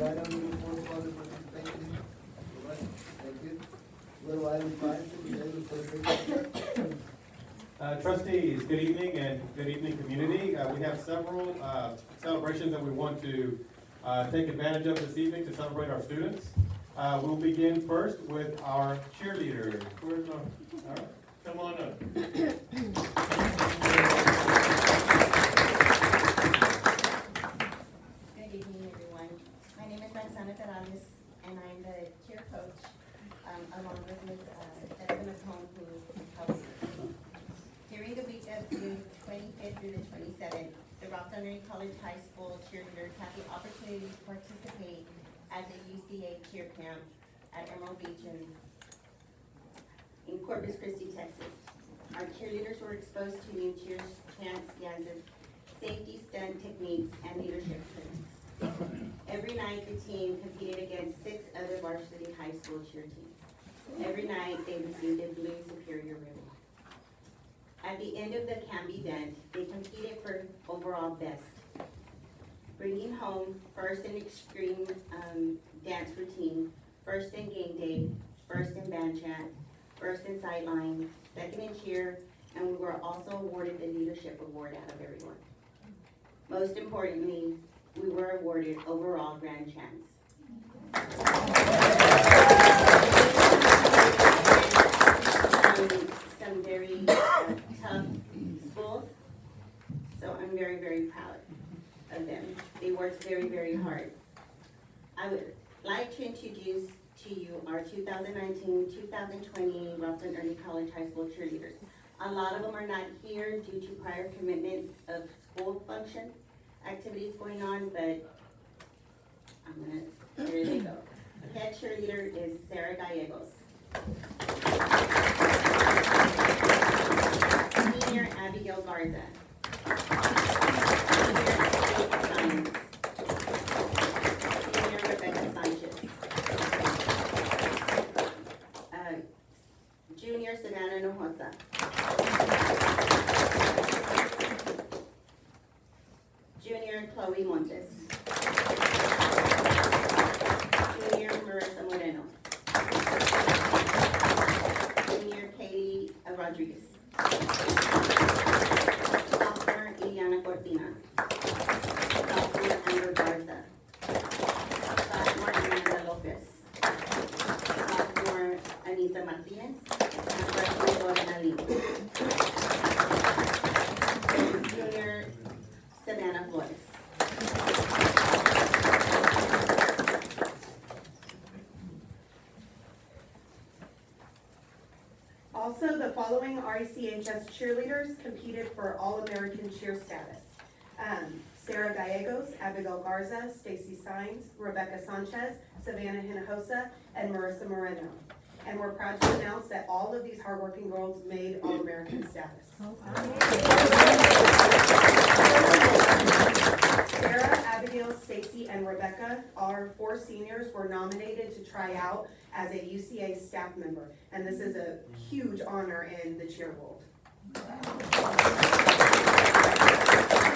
item moving forward for the participation. All right, thank you. Go to item 5, schedule celebration. Trustees, good evening and good evening, community. We have several celebrations that we want to take advantage of this evening to celebrate our students. We'll begin first with our cheerleaders. Where's our, all right, come on up. Good evening, everyone. My name is Roxana Perales, and I'm the cheer coach, along with Ms. Jessica McComb, who helps me. During the week of June 25th through the 27th, the Rockland Early College High School cheerleaders had the opportunity to participate at the UCA cheer camp at Emerald Beach in Corpus Christi, Texas. Our cheerleaders were exposed to new cheer chants, dances, safety stunt techniques, and leadership techniques. Every night, the team competed against 6 other varsity high school cheer teams. Every night, they received a blue Superior ribbon. At the end of the camp event, they competed for overall best, bringing home first in extreme dance routine, first in game day, first in band chant, first in sideline, second in cheer, and we were also awarded the leadership award out of everyone. Most importantly, we were awarded overall grand champs. Some very tough schools, so I'm very, very proud of them. They worked very, very hard. I would like to introduce to you our 2019-2020 Rockland Early College High School cheerleaders. A lot of them are not here due to prior commitment of school function activities going on, but here they go. Head cheerleader is Sarah Gallegos. Senior Abigail Garza. Senior Rebecca Sanchez. Junior Savannah Nojosa. Junior Chloe Montes. Junior Marissa Moreno. Junior Katie Rodriguez. Sophomore Iliana Cortina. Sophomore Amber Garza. Sophomore Amanda Lopez. Sophomore Anita Martinez. And freshman Dora Ali. Junior Savannah Flores. Also, the following RECHS cheerleaders competed for All-American cheer status. Sarah Gallegos, Abigail Garza, Stacy Sines, Rebecca Sanchez, Savannah Hinojosa, and Marissa Moreno. And we're proud to announce that all of these hardworking girls made All-American status. Sarah, Abigail, Stacy, and Rebecca, our 4 seniors, were nominated to try out as a UCA staff member, and this is a huge honor in the cheer world. We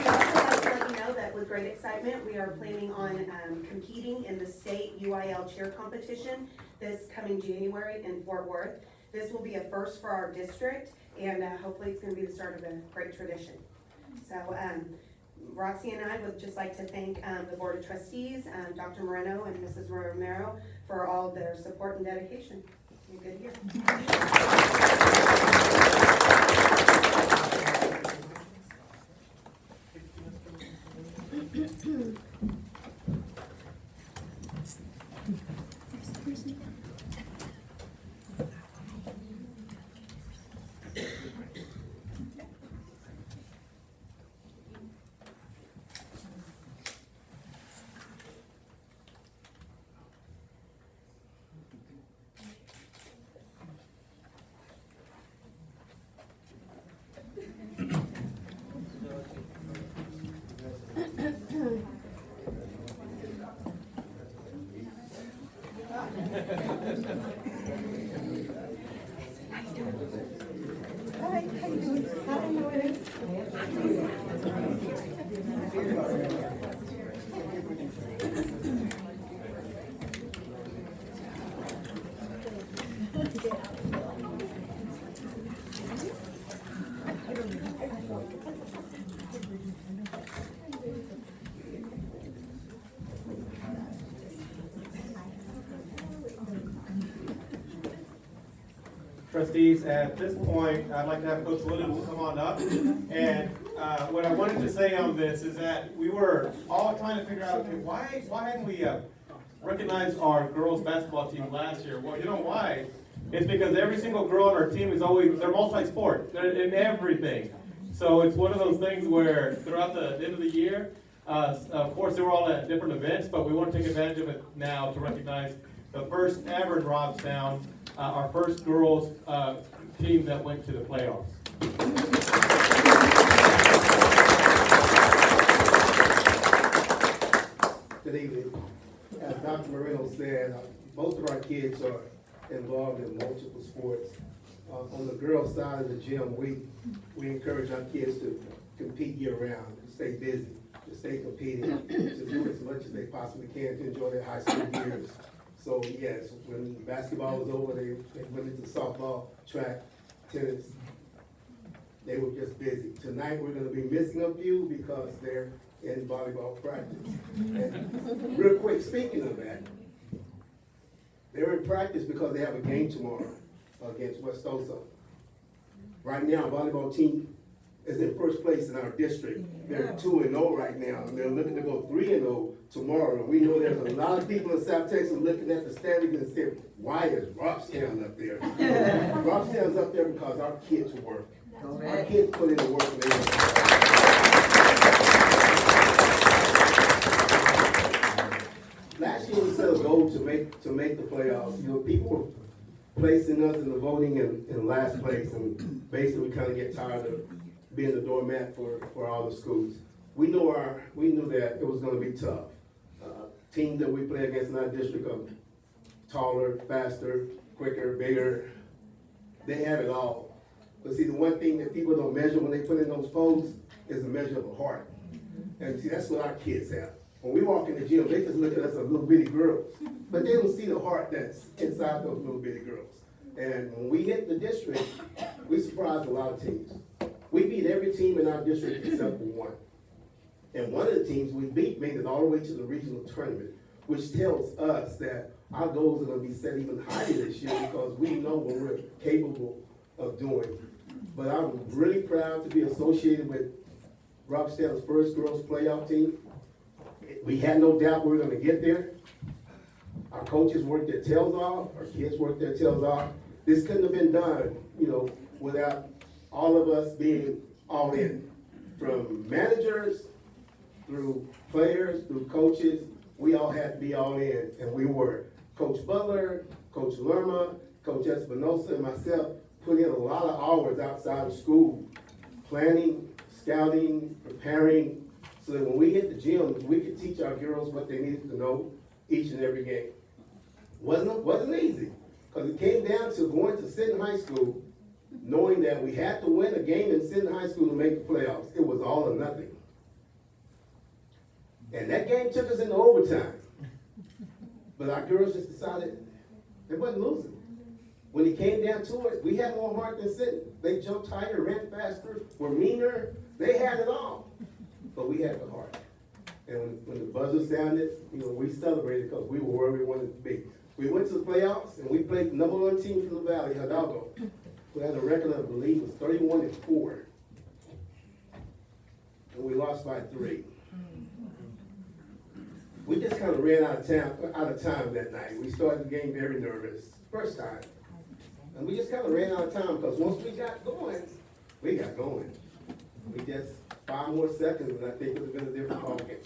also like to let you know that with great excitement, we are planning on competing in the state UIL cheer competition this coming January in Fort Worth. This will be a first for our district, and hopefully it's going to be the start of a great tradition. So Roxy and I would just like to thank the Board of Trustees, Dr. Moreno and Mrs. Romero for all of their support and dedication. Be a good year. trustees, at this point, I'd like to have Coach Williams come on up. And what I wanted to say on this is that we were all trying to figure out, okay, why hadn't we recognized our girls basketball team last year? Well, you know why? It's because every single girl on our team is always, they're multi-sport. They're in everything. So it's one of those things where throughout the end of the year, of course, they were all at different events, but we want to take advantage of it now to recognize the first ever in Robstown, our first girls team that went to the playoffs. Good evening. As Dr. Moreno said, most of our kids are involved in multiple sports. On the girls' side of the gym, we encourage our kids to compete year-round, to stay busy, to stay competing, to do as much as they possibly can to enjoy their high school years. So yes, when basketball was over, they went into softball, track, tennis. They were just busy. Tonight, we're gonna be missing a few because they're in volleyball practice. And real quick, speaking of that, they're in practice because they have a game tomorrow against West Osa. Right now, our volleyball team is in first place in our district. They're 2-0 right now, and they're looking to go 3-0 tomorrow. And we know there's a lot of people in South Texas looking at the standings and saying, why is Robstown up there? Robstown's up there because our kids work. Our kids put in the work and they Last year we set a goal to make the playoffs. You know, people were placing us in the voting in last place, and basically we kind of get tired of being the doormat for all the schools. We knew that it was going to be tough. Teams that we play against in our district are taller, faster, quicker, bigger. They have it all. But see, the one thing that people don't measure when they put in those polls is the measure of the heart. And see, that's what our kids have. When we walk in the gym, they just look at us as little bitty girls, but they don't see the heart that's inside those little bitty girls. And when we hit the district, we surprised a lot of teams. We beat every team in our district except for one. And one of the teams we beat made it all the way to the regional tournament, which tells us that our goals are going to be set even higher this year because we know what we're capable of doing. But I'm really proud to be associated with Robstown's first girls playoff team. We had no doubt we were going to get there. Our coaches worked their tails off. Our kids worked their tails off. This couldn't have been done, without all of us being all in. From managers, through players, through coaches, we all had to be all in, and we were. Coach Butler, Coach Lerma, Coach Espinosa, and myself put in a lot of hours outside of school, planning, scouting, preparing, so that when we hit the gym, we could teach our girls what they needed to know each and every game. Wasn't easy, because it came down to going to Sinton High School, knowing that we had to win a game in Sinton High School to make the playoffs. It was all or nothing. And that game took us into overtime. But our girls just decided they wasn't losing. When it came down to it, we had more heart than Sinton. They jumped higher, ran faster, were meaner. They had it all. But we had the heart. And when the buzzer sounded, we celebrated because we were where we wanted to be. We went to the playoffs, and we played the #1 team from the Valley, Hidalgo, who had a record of, I believe, was 31-4. And we lost by 3. We just kind of ran out of time that night. We started the game very nervous, first time. And we just kind of ran out of time because once we got going, we got going. We just 5 more seconds, and I think it would have been a different ball game.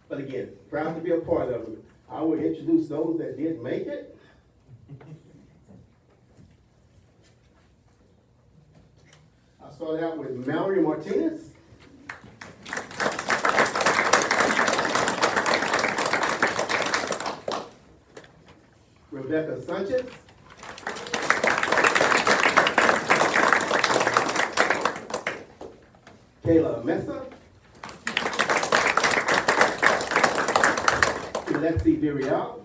But again, proud to be a part of it. I will introduce those that did make it. I'll start out with Mallory Martinez. Rebecca Sanchez. Kayla Mesa. Alexi Virial.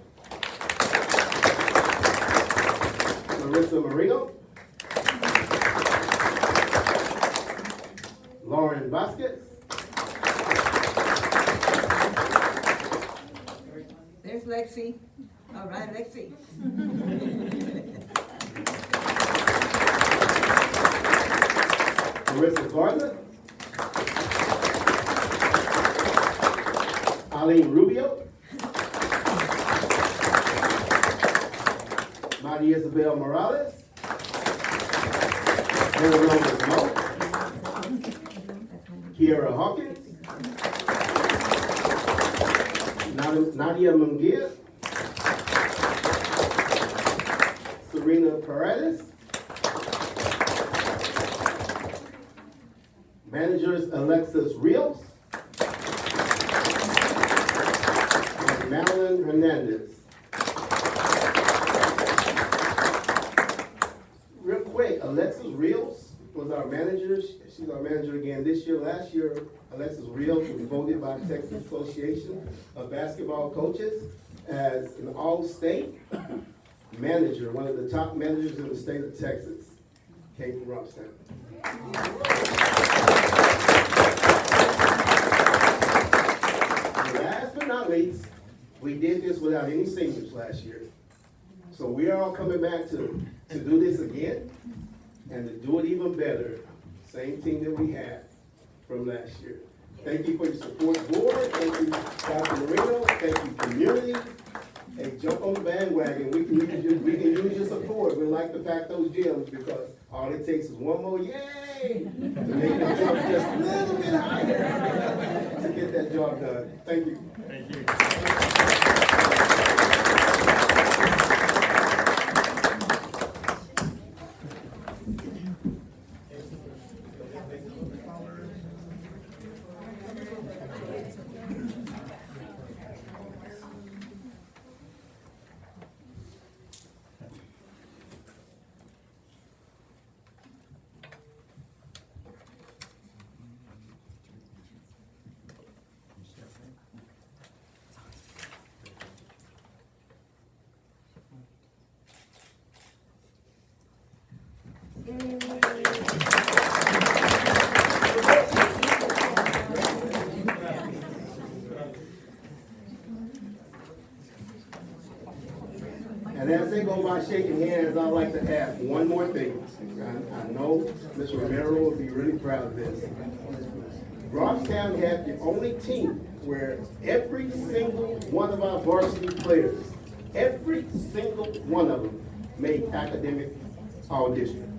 Marissa Marino. Lauren Vasquez. There's Lexi. All right, Lexi. Marissa Gardner, Eileen Rubio, Maria Isabel Morales, Hannah Rose Mo, Kiara Hawkins, Nadia Mungia, Serena Paredes, managers Alexis Rios, and Madeline Hernandez. Real quick, Alexis Rios was our manager. She's our manager again this year. Last year, Alexis Rios was voted by the Texas Association of Basketball Coaches as an all-state manager, one of the top managers in the state of Texas. Came from Robstown. And last but not least, we did this without any seniors last year. So we are all coming back to do this again and to do it even better. Same team that we had from last year. Thank you for your support, board. Thank you, Dr. Marino. Thank you, community. Hey, jump on the bandwagon. We can use your support. We like to pack those gyms because all it takes is one more yay to make the jump just a little bit higher to get that job done. Thank you. Thank you. And as they go by shaking hands, I'd like to add one more thing. I know Ms. Romero will be really proud of this. Robstown had the only team where every single one of our varsity players, every single one of them made academic all-district.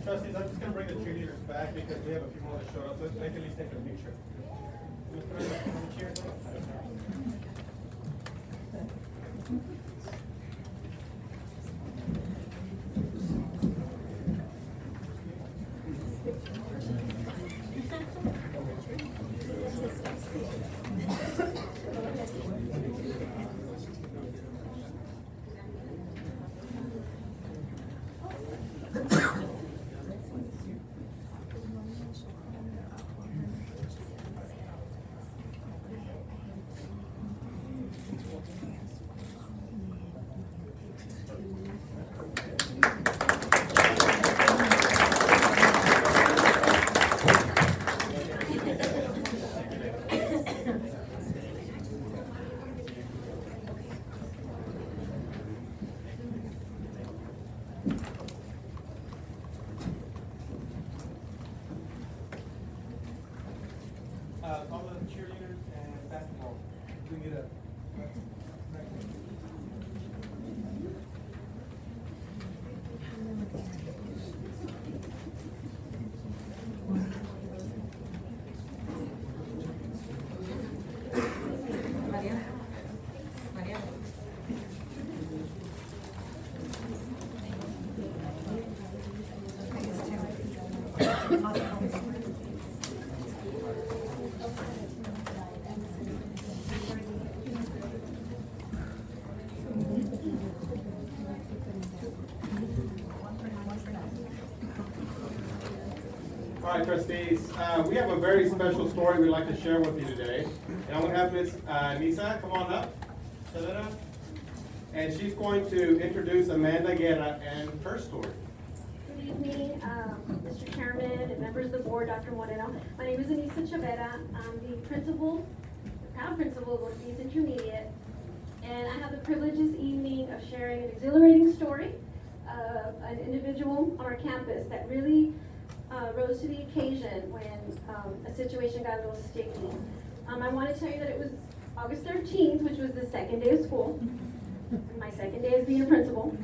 Trustees, I'm just gonna bring the cheerleaders back because we have a few more that showed up, so they can at least take a picture. All the cheerleaders and basketball, we get a. All right, trustees, we have a very special story we'd like to share with you today. And I'm going to have Ms. Nisa come on up. And she's going to introduce Amanda Guerra and her story. evening, Mr. Chairman and members of the board, Dr. Moreno. My name is Anissa Chavera. I'm the principal, the proud principal of Ortiz Intermediate. And I have the privilege this evening of sharing an exhilarating story of an individual on our campus that really rose to the occasion when a situation got a little sticky. I want to tell you that it was August 13th, which was the second day of school. My second day as being a principal.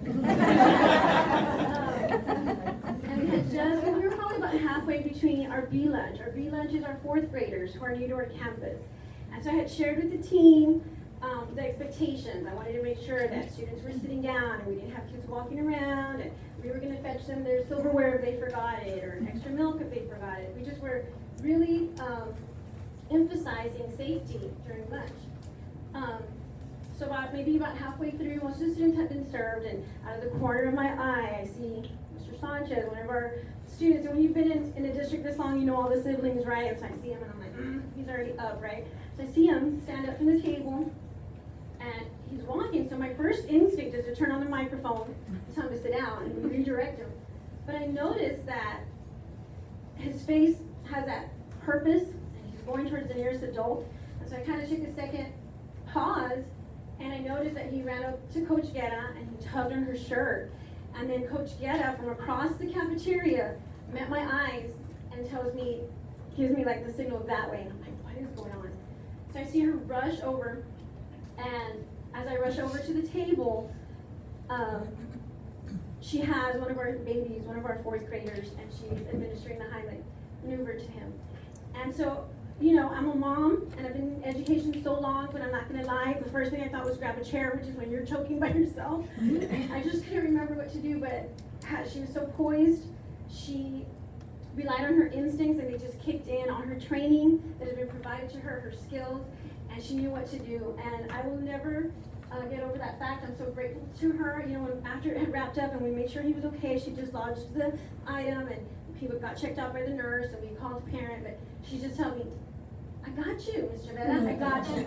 And we were probably about halfway between our B lunch. Our B lunch is our fourth graders who are new to our campus. And so I had shared with the team the expectations. I wanted to make sure that students were sitting down and we didn't have kids walking around, and we were going to fetch them their silverware if they forgot it, or extra milk if they forgot it. We just were really emphasizing safety during lunch. So maybe about halfway through, most of the students had been served, and out of the corner of my eye, I see Mr. Sanchez, one of our students. And when you've been in a district this long, you know all the siblings, right? And so I see him, and I'm like, he's already up, right? So I see him stand up from the table, and he's walking. So my first instinct is to turn on the microphone, tell him to sit down, and redirect him. But I noticed that his face has that purpose, and he's going towards the nearest adult. And so I kind of took a second pause, and I noticed that he ran up to Coach Guerra and he tugged on her shirt. And then Coach Guerra from across the cafeteria met my eyes and gives me like the signal that way. And I'm like, what is going on? So I see her rush over, and as I rush over to the table, she has one of our babies, one of our fourth graders, and she's administering the Heimlich maneuver to him. And so, you know, I'm a mom, and I've been in education so long, but I'm not gonna lie, the first thing I thought was grab a chair, which is when you're choking by yourself. I just couldn't remember what to do, but she was so poised. She relied on her instincts, and they just kicked in on her training that had been provided to her, her skills, and she knew what to do. And I will never get over that fact. I'm so grateful to her. You know, after it had wrapped up and we made sure he was okay, she just lodged the item, and he got checked out by the nurse, and we called the parent, but she just told me, I got you, Ms. Chavera, I got you.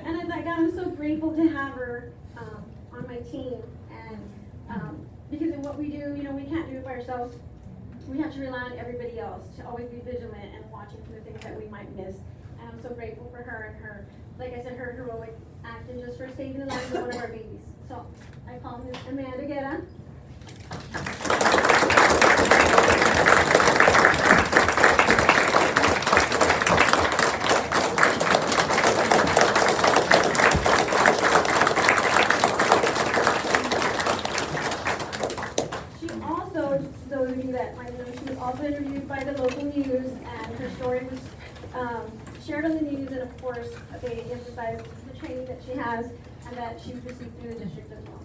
And I thought, God, I'm so grateful to have her on my team. And because of what we do, you know, we can't do it by ourselves. We have to rely on everybody else to always be vigilant and watching for the things that we might miss. And I'm so grateful for her and her, like I said, her heroic act and just for saving the life of one of our babies. So I call Ms. Amanda Guerra. Those of you that might know, she was also interviewed by the local news, and her story was shared on the news, and of course, they emphasized the training that she has and that she received through the district as well.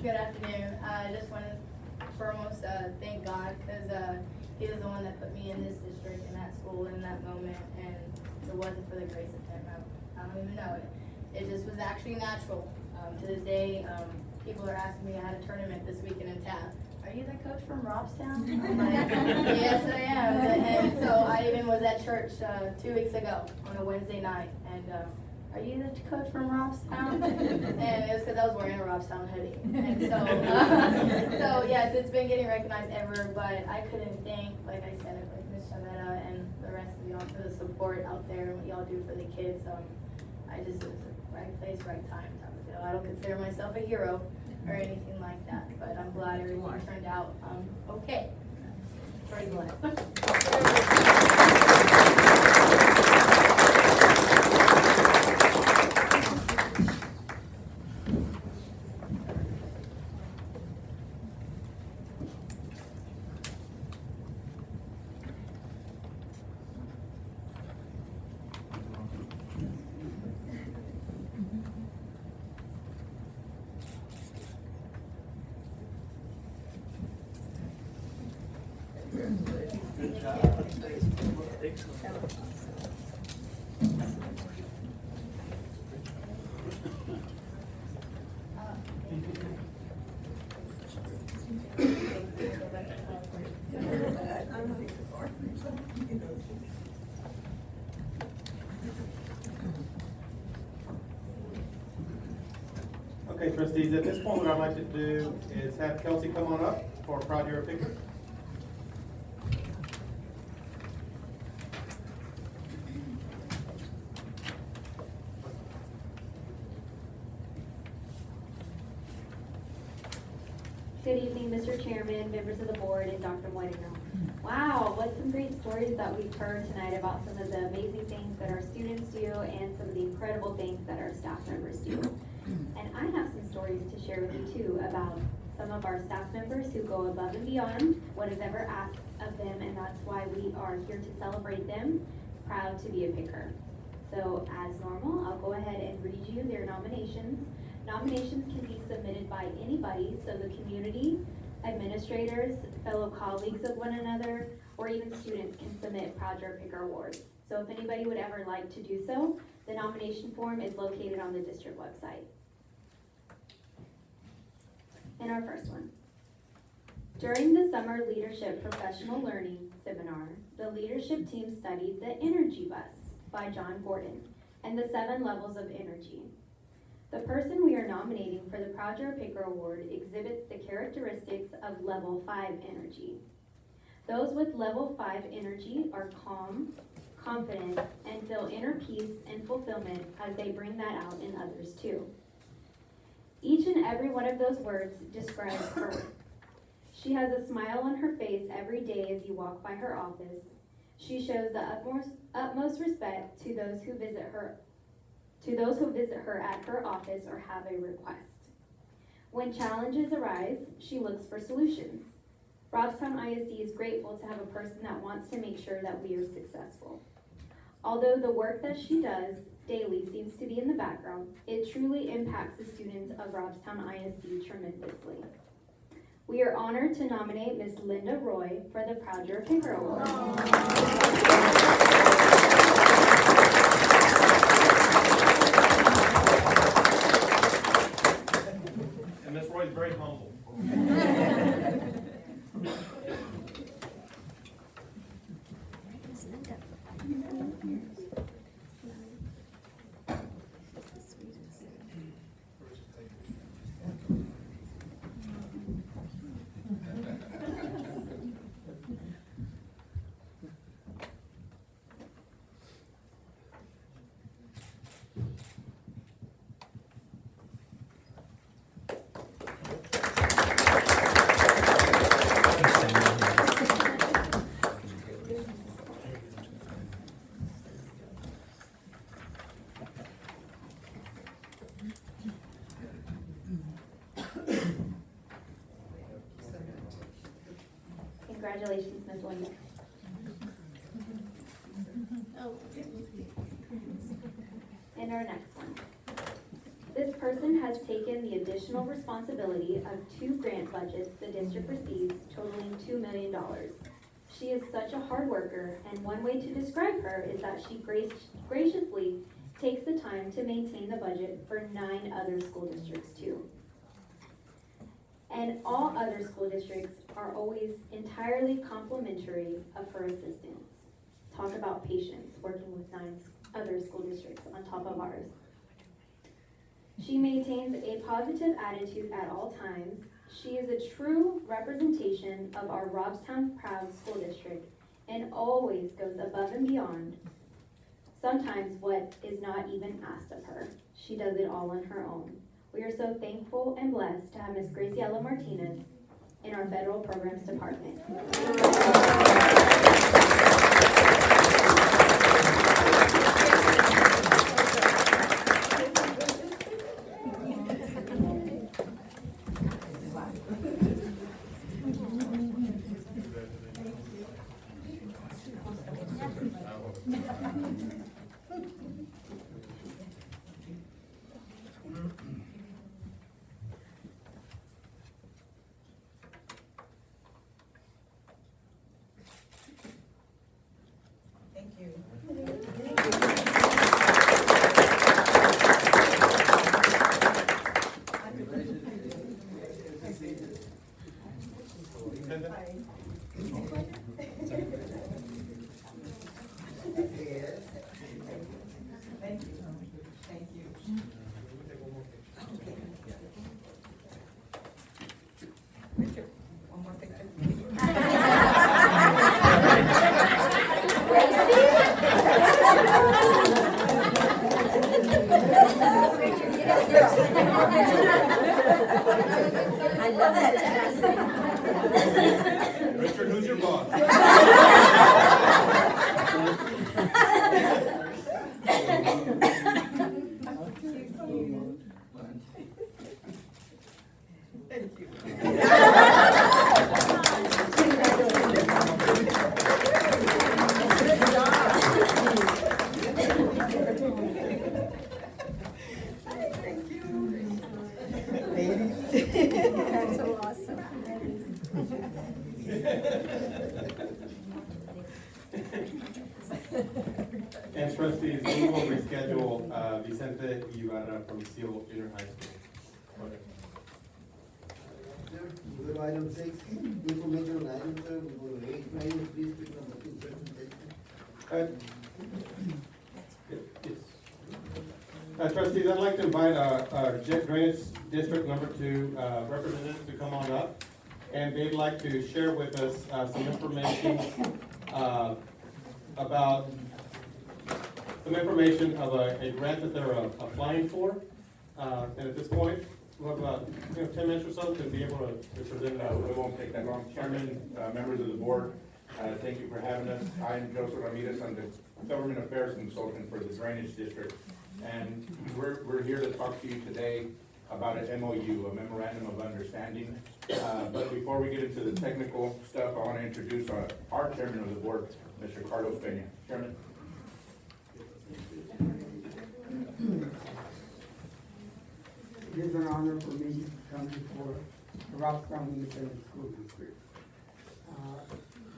Good afternoon. I just want to foremost thank God, because He was the one that put me in this district, in that school, in that moment, and if it wasn't for the grace of Him, I don't even know it. It just was actually natural. To this day, people are asking me, I had a tournament this weekend in town. Are you the coach from Robstown? I'm like, yes, I am. And so I even was at church 2 weeks ago on a Wednesday night. And are you the coach from Robstown? And it was because I was wearing a Robstown hoodie. And so, so yes, it's been getting recognized ever, but I couldn't thank, like I said, like Ms. Chavera and the rest of y'all for the support out there and what y'all do for the kids. I just, it was the right place, right time. I don't consider myself a hero or anything like that, but I'm glad everything turned out okay. Very glad. Okay, trustees, at this point, what I'd like to do is have Kelsey come on up for Proud You're a Picker. Good evening, Mr. Chairman, members of the board, and Dr. Moineau. Wow, what some great stories that we've heard tonight about some of the amazing things that our students do and some of the incredible things that our staff members do. And I have some stories to share with you too about some of our staff members who go above and beyond what is ever asked of them, and that's why we are here to celebrate them. Proud to be a picker. So as normal, I'll go ahead and read you their nominations. Nominations can be submitted by anybody, so the community, administrators, fellow colleagues of one another, or even students can submit Proud You're a Picker awards. So if anybody would ever like to do so, the nomination form is located on the district website. And our first one. During the Summer Leadership Professional Learning Seminar, the leadership team studied The Energy Bus by John Gordon and the 7 levels of energy. The person we are nominating for the Proud You're a Picker Award exhibits the characteristics of level 5 energy. Those with level 5 energy are calm, confident, and feel inner peace and fulfillment as they bring that out in others too. Each and every one of those words describes her. She has a smile on her face every day as you walk by her office. She shows the utmost respect to those who visit her at her office or have a request. When challenges arise, she looks for solutions. Robstown ISD is grateful to have a person that wants to make sure that we are successful. Although the work that she does daily seems to be in the background, it truly impacts the students of Robstown ISD tremendously. We are honored to nominate Ms. Linda Roy for the Proud You're a Picker Award. And Ms. Roy is very humble. Congratulations, Ms. Linda. And our next one. This person has taken the additional responsibility of 2 grant budgets the district receives, totaling $2 million. She is such a hard worker, and one way to describe her is that she graciously takes the time to maintain the budget for 9 other school districts too. And all other school districts are always entirely complimentary of her assistance. Talk about patience, working with 9 other school districts on top of ours. She maintains a positive attitude at all times. She is a true representation of our Robstown Proud School District and always goes above and beyond. Sometimes what is not even asked of her. She does it all on her own. We are so thankful and blessed to have Ms. Graciela Martinez in our Federal Programs Department. Richard, who's your boss? That's so awesome. And trustees, we will reschedule Vicente Ibarra from Seal Junior High School. Sir, we go to item 6, information on items, sir, we go to 8, items, please pick number 2, presentation. Yes. Trustees, I'd like to invite our Drainage District number 2 representatives to come on up. And they'd like to share with us some information about of a grant that they're applying for. And at this point, we'll have about 10 minutes or so to be able to present. We won't take that long. Chairman, members of the board, thank you for having us. I'm Joseph Ramirez. I'm the Government Affairs Consultant for the Drainage District. And we're here to talk to you today about an MOU, a Memorandum of Understanding. But before we get into the technical stuff, I want to introduce our Chairman of the Board, Mr. Carlos Peña. Chairman. It is an honor for me to come before the Robstown Independent School District.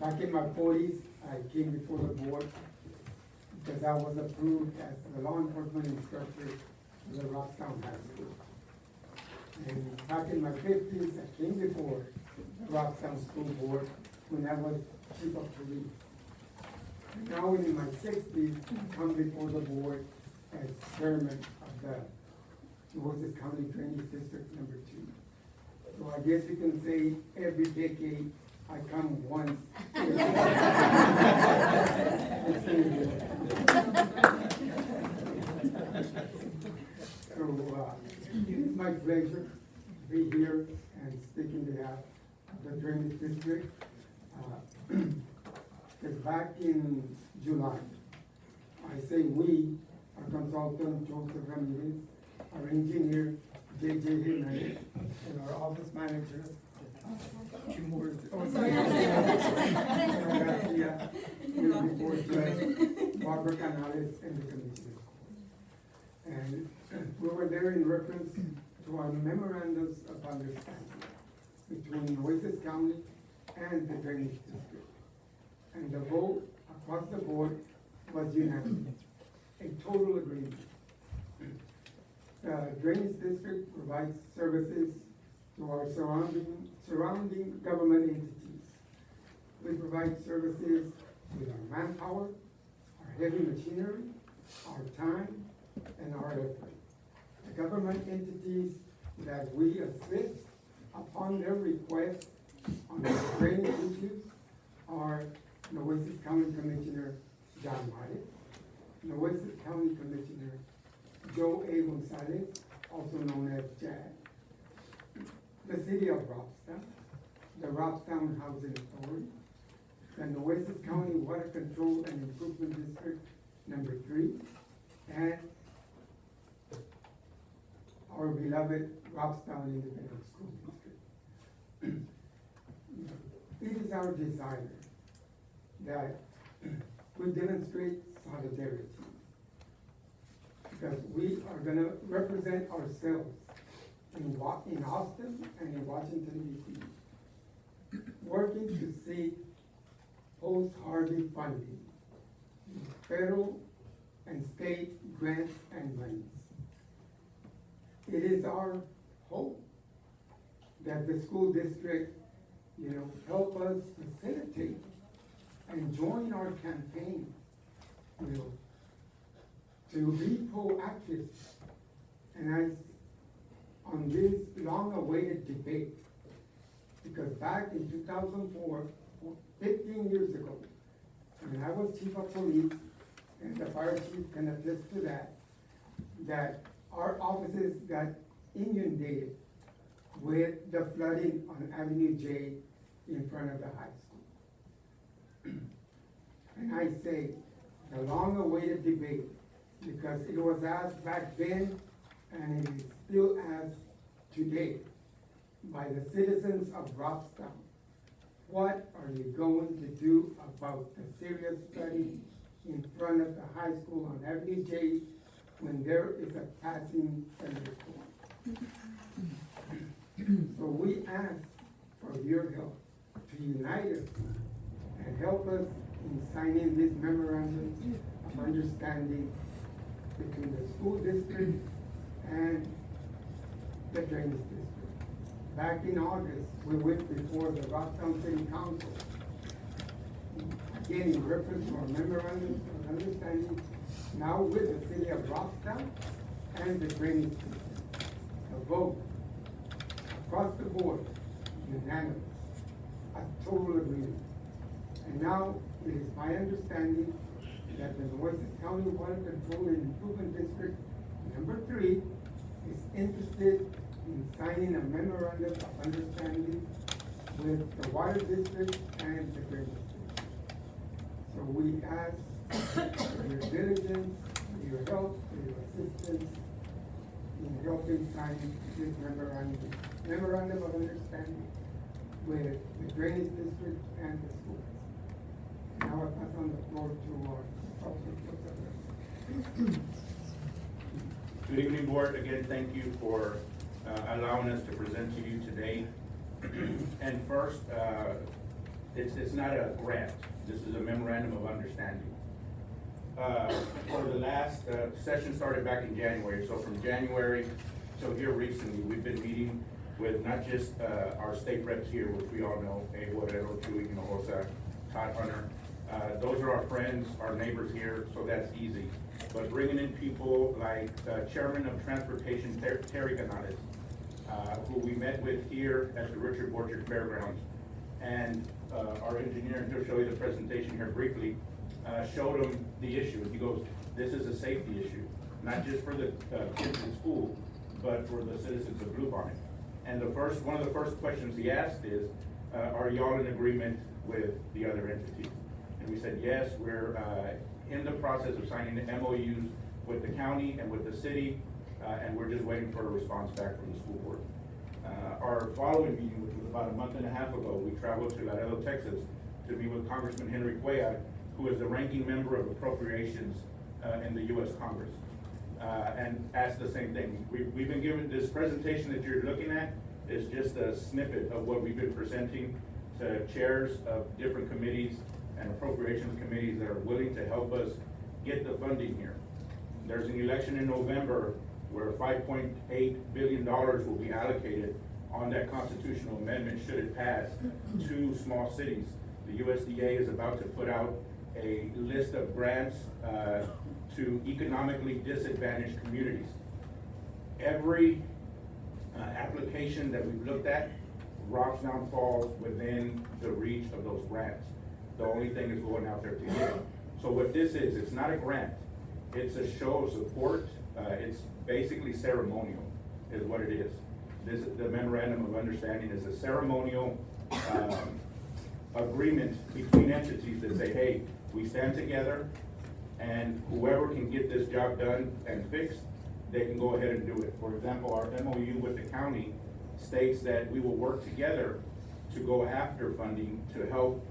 Back in my 40s, I came before the board because I was approved as the law enforcement instructor of the Robstown High School. And back in my 50s, I came before the Robstown School Board when I was chief of police. Now in my 60s, I come before the board as chairman of the Nueces County Drainage District number 2. So I guess you can say every decade I come once. So it is my pleasure to be here and speak in behalf of the Drainage District. Because back in July, I say we, our consultant Joseph Ramirez, our engineer J.J. Jimenez, and our office manager, before Judge Barbara Canales and the commissioner. And we were there in reference to our memorandums of understanding between Nueces County and the Drainage District. And the vote across the board was unanimous, a total agreement. The Drainage District provides services to our surrounding government entities. We provide services with our manpower, our heavy machinery, our time, and our effort. The government entities that we assist upon their request on the drainage issues are Nueces County Commissioner John Martin, Nueces County Commissioner Joe A. Gonzalez, also known as JAG, the City of Robstown, the Robstown Housing Authority, the Nueces County Water Control and Improvement District number 3, and our beloved Robstown Independent School District. It is our desire that we demonstrate solidarity, because we are going to represent ourselves in Austin and in Washington, D.C., working to seek post-Harvey funding, federal and state grants and monies. It is our hope that the school district, help us facilitate and join our campaign, to be proactive and on this long-awaited debate. Because back in 2004, 15 years ago, when I was chief of police, and the fire chief can attest to that our offices got inundated with the flooding on Avenue J in front of the high school. And I say, the long-awaited debate, because it was asked back then, and it is still asked today, by the citizens of Robstown. What are you going to do about the serious study in front of the high school on Avenue J when there is a passing thunderstorm? So we ask for your help to unite us and help us in signing this memorandum of understanding between the school district and the drainage district. Back in August, we went before the Robstown City Council, again in reference to our memorandum of understanding, now with the city of Robstown and the drainage district. A vote across the board, unanimous, a total agreement. And now it is my understanding that the Nueces County Water Control and Improvement District number 3 is interested in signing a memorandum of understanding with the water district and the drainage district. So we ask for your diligence, for your help, for your assistance in helping sign this memorandum of understanding with the drainage district and the schools. Now I pass on the floor to our Good evening, board. Again, thank you for allowing us to present to you today. And first, it's not a grant. This is a memorandum of understanding. For the last session started back in January. So from January till here recently, we've been meeting with not just our state reps here, which we all know, Guerrero, Chuy, Hinojosa, Todd Hunter. Those are our friends, our neighbors here, so that's easy. But bringing in people like Chairman of Transportation, Terry Canales, who we met with here at the Richard Borchard Fairgrounds. And our engineer, and he'll show you the presentation here briefly, showed him the issue. And he goes, this is a safety issue, not just for the kids in school, but for the citizens of Bluebonnet. And one of the first questions he asked is, are y'all in agreement with the other entities? And we said, yes, we're in the process of signing the MOUs with the county and with the city, and we're just waiting for a response back from the school board. Our following meeting, which was about a month and a half ago, we traveled to Laredo, Texas, to meet with Congressman Henry Cuellar, who is the ranking member of appropriations in the U.S. Congress, and asked the same thing. We've been given this presentation that you're looking at is just a snippet of what we've been presenting to chairs of different committees and appropriations committees that are willing to help us get the funding here. There's an election in November where $5.8 billion will be allocated on that constitutional amendment should it pass to small cities. The USDA is about to put out a list of grants to economically disadvantaged communities. Every application that we've looked at, Robstown falls within the reach of those grants. The only thing is going out there to get them. So what this is, it's not a grant. It's a show of support. It's basically ceremonial, is what it is. The memorandum of understanding is a ceremonial agreement between entities that say, hey, we stand together, and whoever can get this job done and fixed, they can go ahead and do it. For example, our MOU with the county states that we will work together to go after funding to help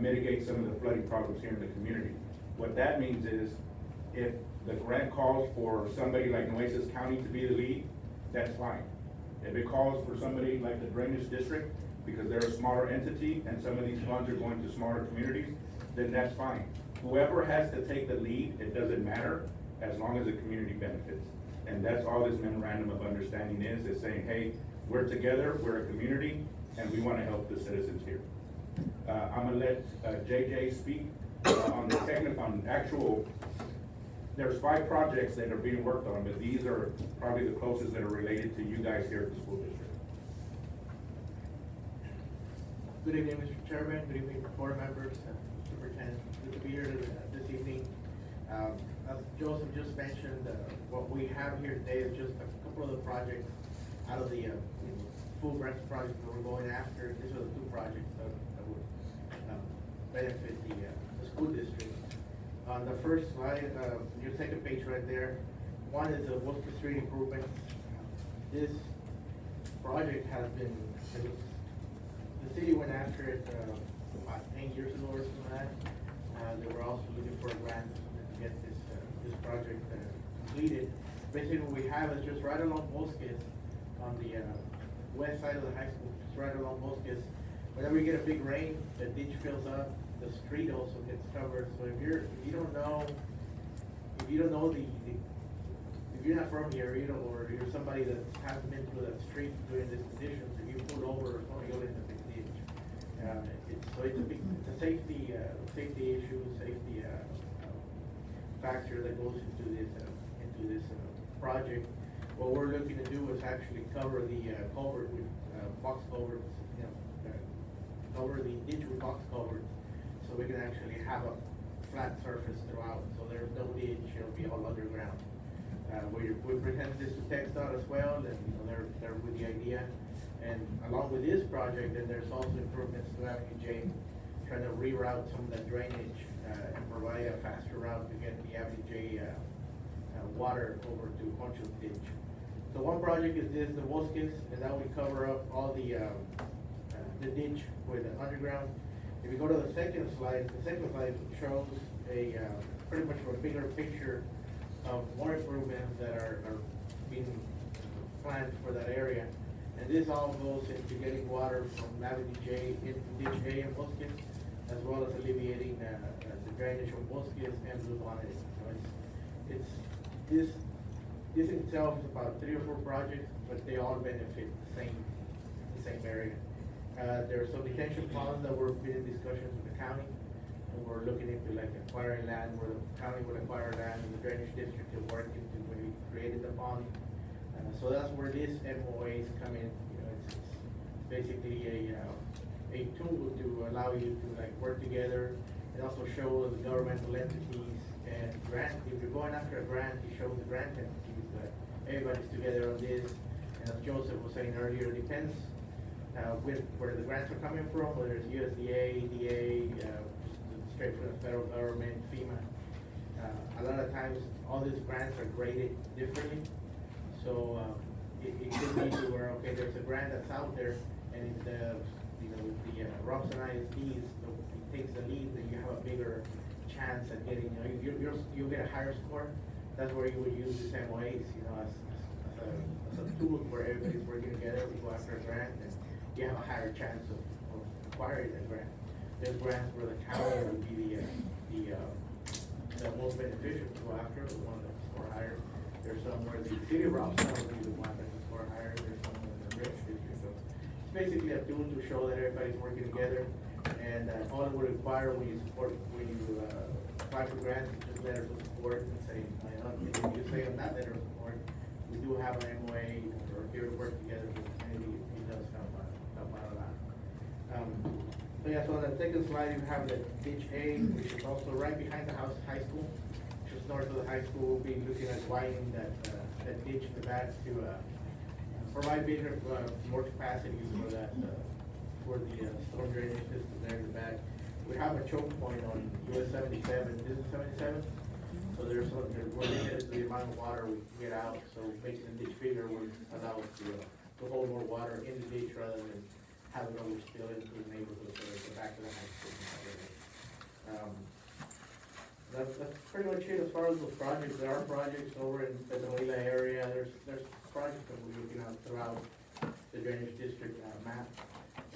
mitigate some of the flooding problems here in the community. What that means is, if the grant calls for somebody like Nueces County to be the lead, that's fine. If it calls for somebody like the Drainage District, because they're a smaller entity and some of these funds are going to smaller communities, then that's fine. Whoever has to take the lead, it doesn't matter, as long as the community benefits. And that's all this memorandum of understanding is saying, hey, we're together, we're a community, and we want to help the citizens here. I'm gonna let JJ speak on the technical, on actual. There's 5 projects that are being worked on, but these are probably the closest that are related to you guys here at the school district. Good evening, Mr. Chairman. Good evening, board members, superintendent. Good to be here this evening. As Joseph just mentioned, what we have here today is just a couple of the projects out of the food rest project that we're going after. These are the two projects that would benefit the school district. On the first slide, your second page right there, one is the Worcester Street improvements. This project has been, the city went after it about 10 years ago or something like that. They were also looking for a grant to get this project completed. Basically what we have is just right along Bosques on the west side of the high school, just right along Bosques. Whenever you get a big rain, the ditch fills up, the street also gets covered. So if you don't know if you're not from here, or you're somebody that hasn't been through that street during these conditions, if you pull over or something, you'll end up in the ditch. It's a safety issue, safety factor that goes into this project. What we're looking to do is actually cover the culvert with box culverts, cover the ditch with box culverts, so we can actually have a flat surface throughout. So there's no ditch; it'll be all underground. We present this to TxDOT as well, and they're with the idea. And along with this project, then there's also improvements to Avenue J, trying to reroute some of that drainage and provide a faster route to get the Avenue J water over to Concho Ditch. So one project is this, the Bosques, and that would cover up all the ditch with the underground. If you go to the second slide shows a pretty much a bigger picture of more improvements that are being planned for that area. And this all goes into getting water from Avenue J into Ditch A and Bosques, as well as alleviating the drainage from Bosques and Lugones. So this in itself is about 3 or 4 projects, but they all benefit the same area. There are some detention ponds that were in discussions with the county, and we're looking into like acquiring land where the county would acquire land and the drainage district to work into when we created the pond. So that's where this MOAs come in. It's basically a tool to allow you to like work together and also show the governmental entities and grant. If you're going after a grant, you show the grant entities that everybody's together on this. And as Joseph was saying earlier, it depends where the grants are coming from, whether it's USDA, EDA, straight from the federal government, FEMA. A lot of times, all these grants are graded differently. So it could be to where, okay, there's a grant that's out there, and if the Robson ISDs takes the lead, then you have a bigger chance at getting, you'll get a higher score. That's where you would use these MOAs, as a tool where everybody's working together. We go after a grant, and you have a higher chance of acquiring that grant. There's grants where the county would be the most beneficial to go after, the one that score higher. There's some where the city of Robson would be the one that can score higher. There's some in the rich district. So it's basically a tool to show that everybody's working together. And all it would require when you apply for grants is just letters of support and say, if you say on that letter of support, we do have an MOA, or here to work together with the community. It does help out a lot. So yeah, so on the second slide, you have the Ditch A, which is also right behind the high school. Just north of the high school, we'll be looking at widening that ditch in the back to provide bigger, more capacity for the storm drainage system there in the back. We have a choke point on US 77. This is 77. So we're limited to the amount of water we can get out. So making the ditch bigger would allow us to hold more water in the ditch rather than have it overspill into the neighborhood or the back of the high school. That's pretty much it as far as those projects. There are projects over in the Noila area. There's projects that we're looking at throughout the drainage district map.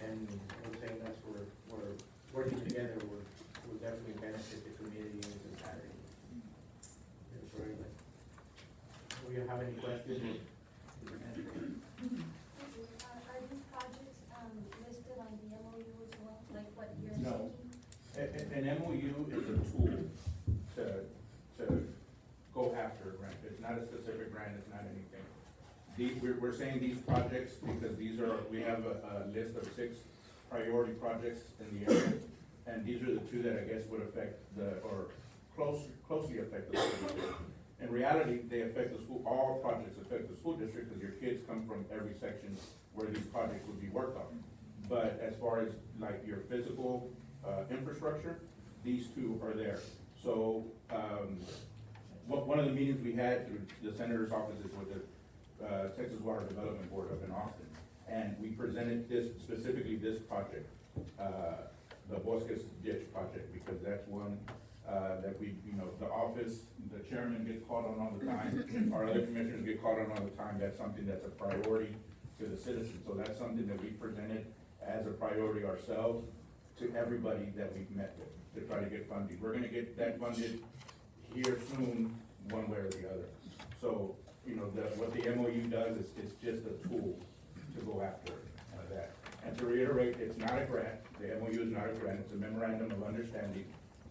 And we're saying that's where we're working together will definitely benefit the community and the society. Do you have any questions? Are these projects listed on the MOU as well, like what you're No. thinking? An MOU is a tool to go after a grant. It's not a specific grant, it's not anything. We're saying these projects because we have a list of 6 priority projects in the area. And these are the 2 that I guess would affect closely affect the school district. In reality, they affect the school, all projects affect the school district because your kids come from every section where these projects would be worked on. But as far as like your physical, infrastructure, these two are there. So, one of the meetings we had through the senator's offices with the Texas Water Development Board up in Austin, and we presented this, specifically this project, the Bosques Ditch project, because that's one that we, the office, the chairman gets called on all the time, our other commissioners get called on all the time. That's something that's a priority to the citizens. So that's something that we presented as a priority ourselves to everybody that we've met with, to try to get funding. We're gonna get that funded here soon, one way or the other. So, what the MOU does is, it's just a tool to go after that. And to reiterate, it's not a grant, the MOU is not a grant, it's a memorandum of understanding,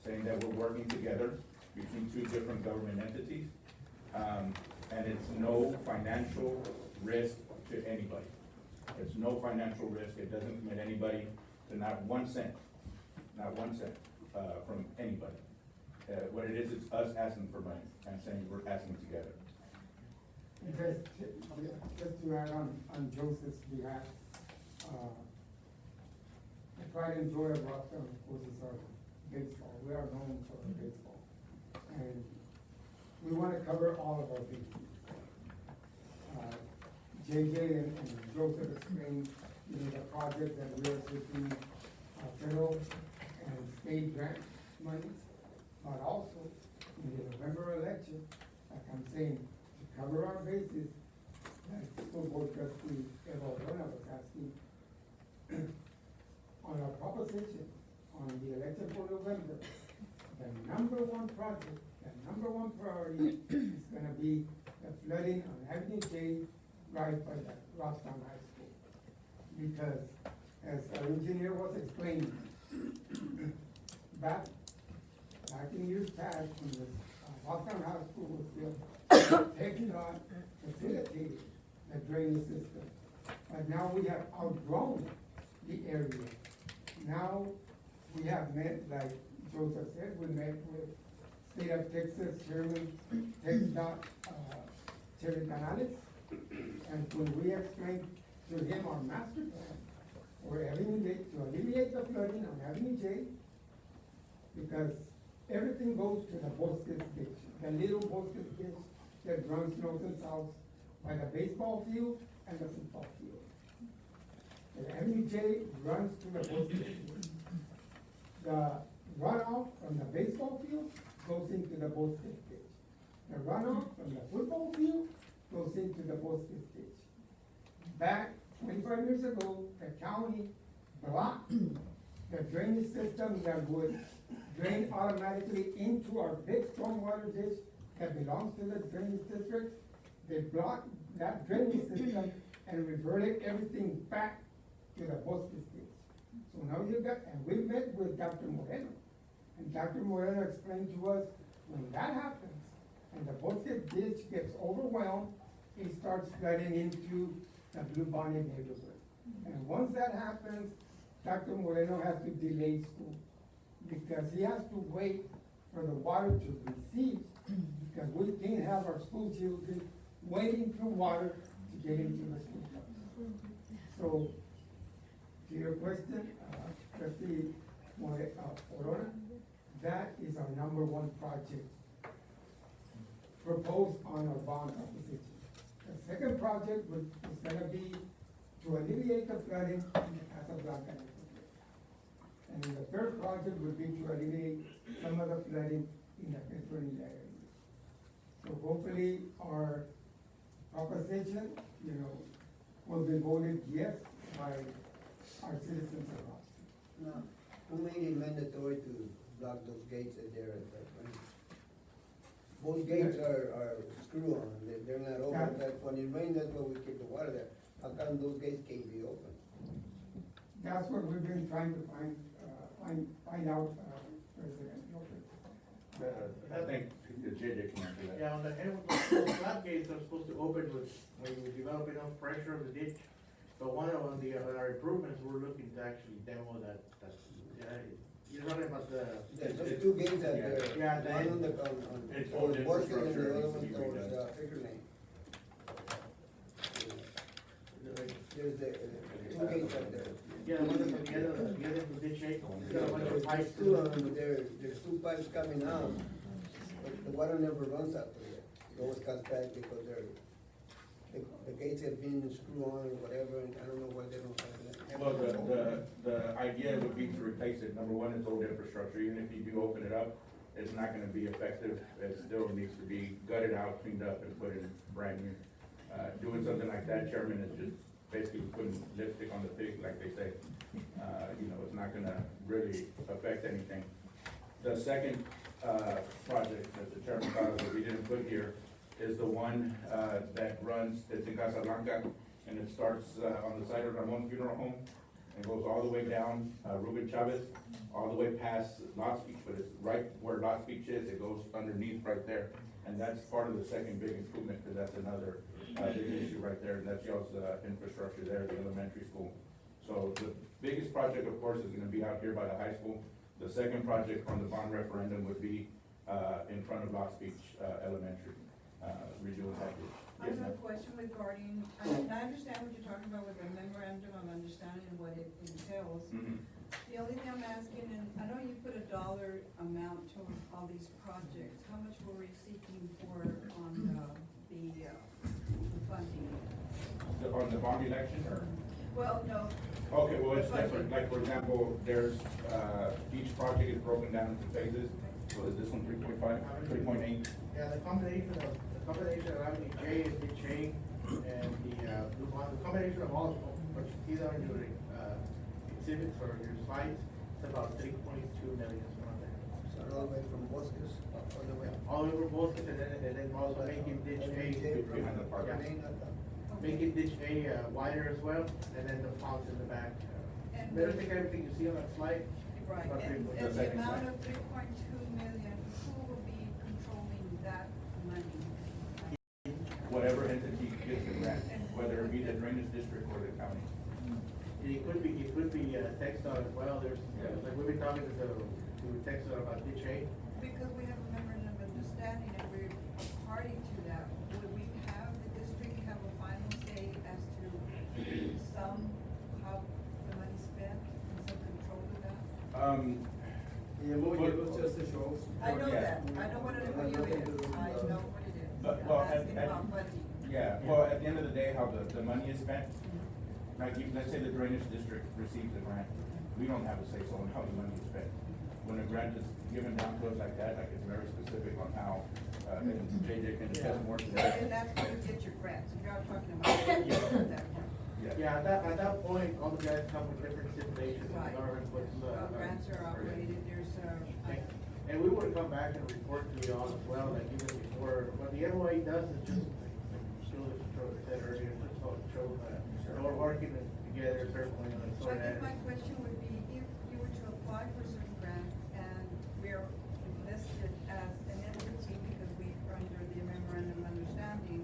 saying that we're working together between two different government entities. And it's no financial risk to anybody. It's no financial risk, it doesn't commit anybody to not 1 cent, from anybody. What it is, it's us asking for money and saying we're asking together. Just to add on Joseph's behalf, the pride and joy of Rocktown, of course, is our baseball. We are known for our baseball. And we want to cover all of our bases. JJ and Joseph explained, the project that we are seeking federal and state grant monies, but also in the November election, like I'm saying, to cover our bases, like school board trustee Eva Orona was asking, on our proposition on the election for November, the number one project, the number one priority is gonna be the flooding on Avenue J right by the Rocktown High School. Because as our engineer was explaining, back in years past, when the Rocktown High School was built, TxDOT facilitated the drainage system. But now we have outgrown the area. Now we have met, like Joseph said, we met with State of Texas Chairman TxDOT, Terry Canales. And when we explained to him our master plan for Avenue J, to alleviate the flooding on Avenue J, because everything goes to the Bosques Ditch, the little Bosques Ditch that runs north and south by the baseball field and the football field. The Avenue J runs to the Bosques Ditch. The runoff from the baseball field goes into the Bosques Ditch. The runoff from the football field goes into the Bosques Ditch. Back 25 years ago, the county blocked the drainage system that would drain automatically into our big stormwater ditch that belongs to the drainage district. They blocked that drainage system and reverted everything back to the Bosques Ditch. So now you got, and we met with Dr. Moreno, and Dr. Moreno explained to us, when that happens, and the Bosques Ditch gets overwhelmed, it starts flooding into the Blue Bonnet neighborhood. And once that happens, Dr. Moreno has to delay school, because he has to wait for the water to recede, because we can't have our school children wading through water to get into the school bus. So, to your question, Trustee Orona, that is our number one project proposed on our bond proposition. The second project is gonna be to alleviate the flooding in the Casablanca neighborhood. And the third project would be to alleviate some of the flooding in the Petronila area. So hopefully our proposition, will be voted yes by our citizens of Austin. Now, who made it mandatory to block those gates that there at that point? Both gates are screw on, they're not open, that when it rains, that's why we keep the water there. How come those gates can't be open? That's what we've been trying to find out, President Lopez. I think the JJ can answer that. Yeah, on the end, the floodgates are supposed to open when you develop enough pressure in the ditch. But one of our improvements, we're looking to actually demo that, you're talking about There's two gates out there. Yeah, One on the, It's old towards Bosques and infrastructure, the other needs to one be towards, redone. Picker Lane. there's the two gates up there. Yeah, the one that's on the other end of the ditch, got a bunch of pipes. There's two of them, there's two pipes coming out, but the water never runs out there. It always comes back because the gates have been screwed on or whatever, and I don't know why they don't have that. Well, the idea would be to replace it. Number one, it's old infrastructure. Even if you do open it up, it's not gonna be effective. It still needs to be gutted out, cleaned up, and put in brand new. Doing something like that, Chairman, is just basically putting lipstick on the pig, like they say. You know, it's not gonna really affect anything. The second, project that the Chairman thought of that we didn't put here is the one, that runs, it's in Casablanca, and it starts, on the side of Ramon Funeral Home, and goes all the way down, Ruben Chavez, all the way past Lots Beach, but it's right where Lots Beach is, it goes underneath right there. And that's part of the second big improvement, because that's another, big issue right there, and that's y'all's, infrastructure there, the elementary school. So the biggest project, of course, is gonna be out here by the high school. The second project on the bond referendum would be, in front of Lots Beach, Elementary, redoing that bridge. I have a question regarding, and I understand what you're talking about with the memorandum of understanding and what it entails. Mhm. The only thing I'm asking, and I know you put a dollar amount to all these projects, how much were we seeking for on the funding? On the bond election, or? Well, no, Okay, well, it's different, like, for example, there's, each project is broken down into phases, so is this one 3.5, 3.8? Yeah, the combination of Avenue J is Big J, and the combination of all of them, what you see there on your, exhibits or your slides, it's about 3.2 million, around there. So all the way from Bosques, all the way. All over both, and then also making ditch A, Behind the park. making ditch A wider as well, and then the fonts in the back. And But I think everything you see on that slide. right, about and 3.2. The the second amount slide. of 3.2 million, who will be controlling that money? Whatever entity gets the grant, whether it be the drainage district or the county. It could be TxDOT as well, there's, Yeah. like, we've been talking to TxDOT about ditch A. Because we have a memorandum of understanding and we're a party to that, would we have, the district have a final say as to how the money's spent and some control of that? Yeah, well, just to show. I know Yeah. that, I know what it is, I know what it is. But, I'm well, asking about funding. Yeah, well, at the end of the day, how the money is spent, like, let's say the drainage district receives the grant, we don't have a say so on how the money is spent. When a grant is given down to us like that, like, it's very specific on how, and JJ can attest more to And that. that's where you get your grants, you're not talking about that part. Yeah. At that point, all the guys come with different stipulations, and Right. the government puts, Grants are operated, there's, and we would come back and report to you all as well, like even before, what the MOA does is just, like said earlier, just show, we're working together, certainly on it, so I that. think my question would be, if you were to apply for certain grants and we're listed as an entity because we are under the memorandum of understanding,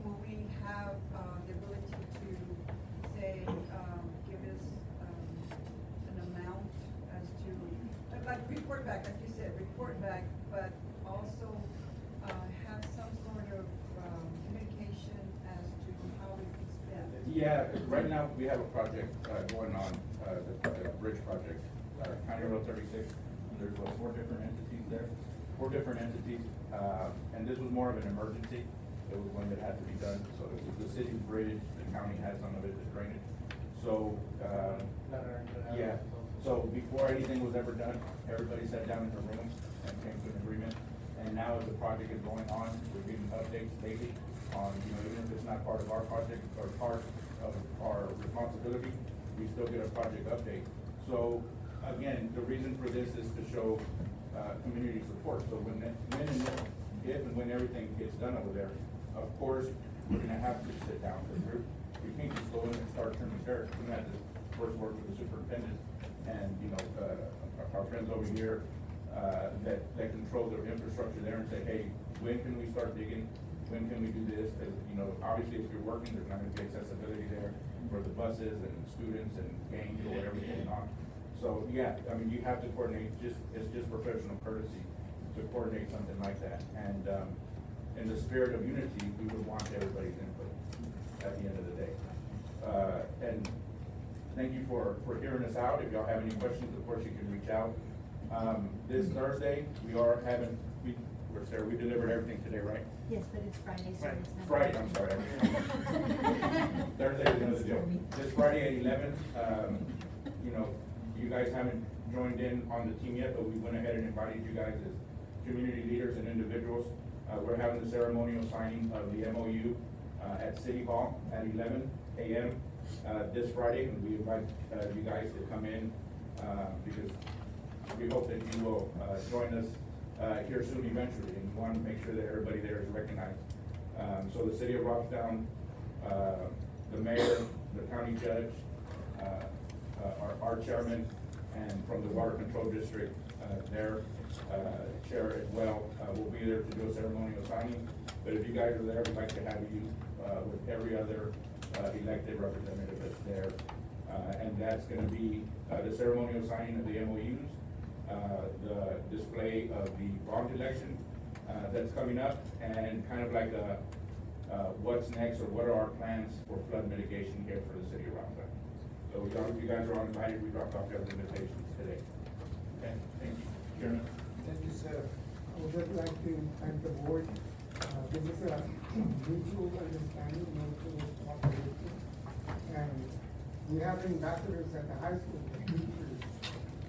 will we have, the ability to say, give us, an amount as to, like report back, like you said, report back, but also, have some sort of, communication as to how we can spend? Yeah, 'cause right now, we have a project, going on, the bridge project, County Road 36. There's what, 4 different entities there, 4 different entities, and this was more of an emergency. It was one that had to be done, so it was the city's bridge, the county has some of it, the drainage. So, yeah, so before anything was ever done, everybody sat down in the rooms and came to an agreement. And now as the project is going on, we're getting updates daily on, even if it's not part of our project or part of our responsibility, we still get a project update. So, again, the reason for this is to show, community support. So when if and when everything gets done over there, of course, we're gonna have to sit down, because we can't just go in and start turning dirt. We're gonna have to first work with the superintendent and, our friends over here, that control their infrastructure there and say, hey, when can we start digging? When can we do this? Because, obviously if you're working, there's not gonna be accessibility there for the buses and students and gangs or whatever's going on. So, yeah, you have to coordinate, it's just professional courtesy to coordinate something like that. And, in the spirit of unity, we would want everybody's input at the end of the day. And thank you for hearing us out. If y'all have any questions, of course, you can reach out. This Thursday, we delivered everything today, right? Yes, but it's Friday, so it's not. Friday, I'm sorry. Thursday is another deal. This Friday at 11, you know, you guys haven't joined in on the team yet, but we went ahead and invited you guys as community leaders and individuals. We're having the ceremonial signing of the MOU at City Hall at 11 a.m. This Friday, and we invite you guys to come in because we hope that you will join us here soon eventually, and we want to make sure that everybody there is recognized. So the City of Robstown, the mayor, the county judge, our chairman, and from the Water Control District, their chair as well, will be there to do a ceremonial signing. But if you guys are there, we'd like to have you with every other elected representative that's there. And that's going to be the ceremonial signing of the MOUs, the display of the bond election that's coming up, and kind of like what's next or what are our plans for flood mitigation here for the city of Robstown. So you guys are all invited. We dropped off your invitations today. Okay, thank you. Chairman? Thank you, sir. I would just like to thank the board. This is a mutual understanding, mutual cooperation. And we have ambassadors at the high school, teachers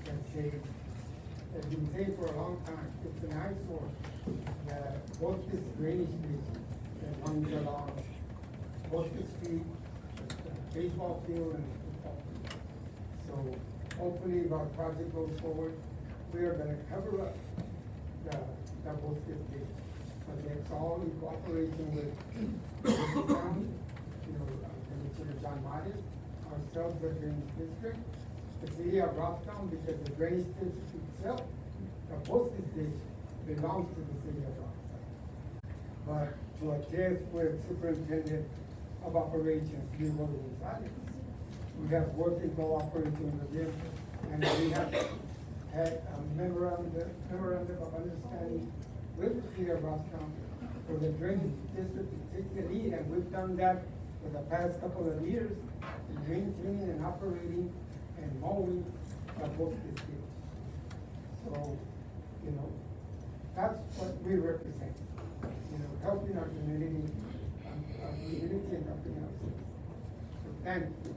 that say, have been saying for a long time, it's an eyesore that both this drainage basin that runs along both the street, the baseball field and the football field. So hopefully if our project goes forward, we are gonna cover up the both this basin. But it's all in cooperation with the county, you know, Commissioner John Martin, ourselves, the drainage district, the city of Robstown, because the drainage district itself, the postage station belongs to the city of Robstown. But to attest with superintendent of operations, Diego Gonzalez, we have worked in cooperation with them, and we have had a memorandum of understanding with the city of Robstown for the drainage district to take the lead, and we've done that for the past couple of years, maintaining and operating and mowing the postage station. So, you know, that's what we represent, you know, helping our community and helping our citizens. So thank you.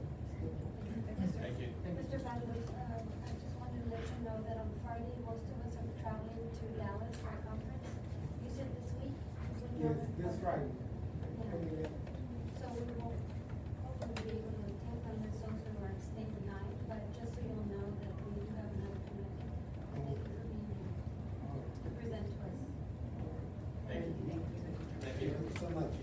Thank you. Mr. Badelos, I just wanted to let you know that on Friday, most of us are traveling to Dallas for a conference. You said this week? Yes, this Friday. Yeah. So we won't hopefully be able to attend unless also we're staying the night, but just so you'll know that we do have another commitment. Thank you for being here to present to us. Thank you. Thank you so much.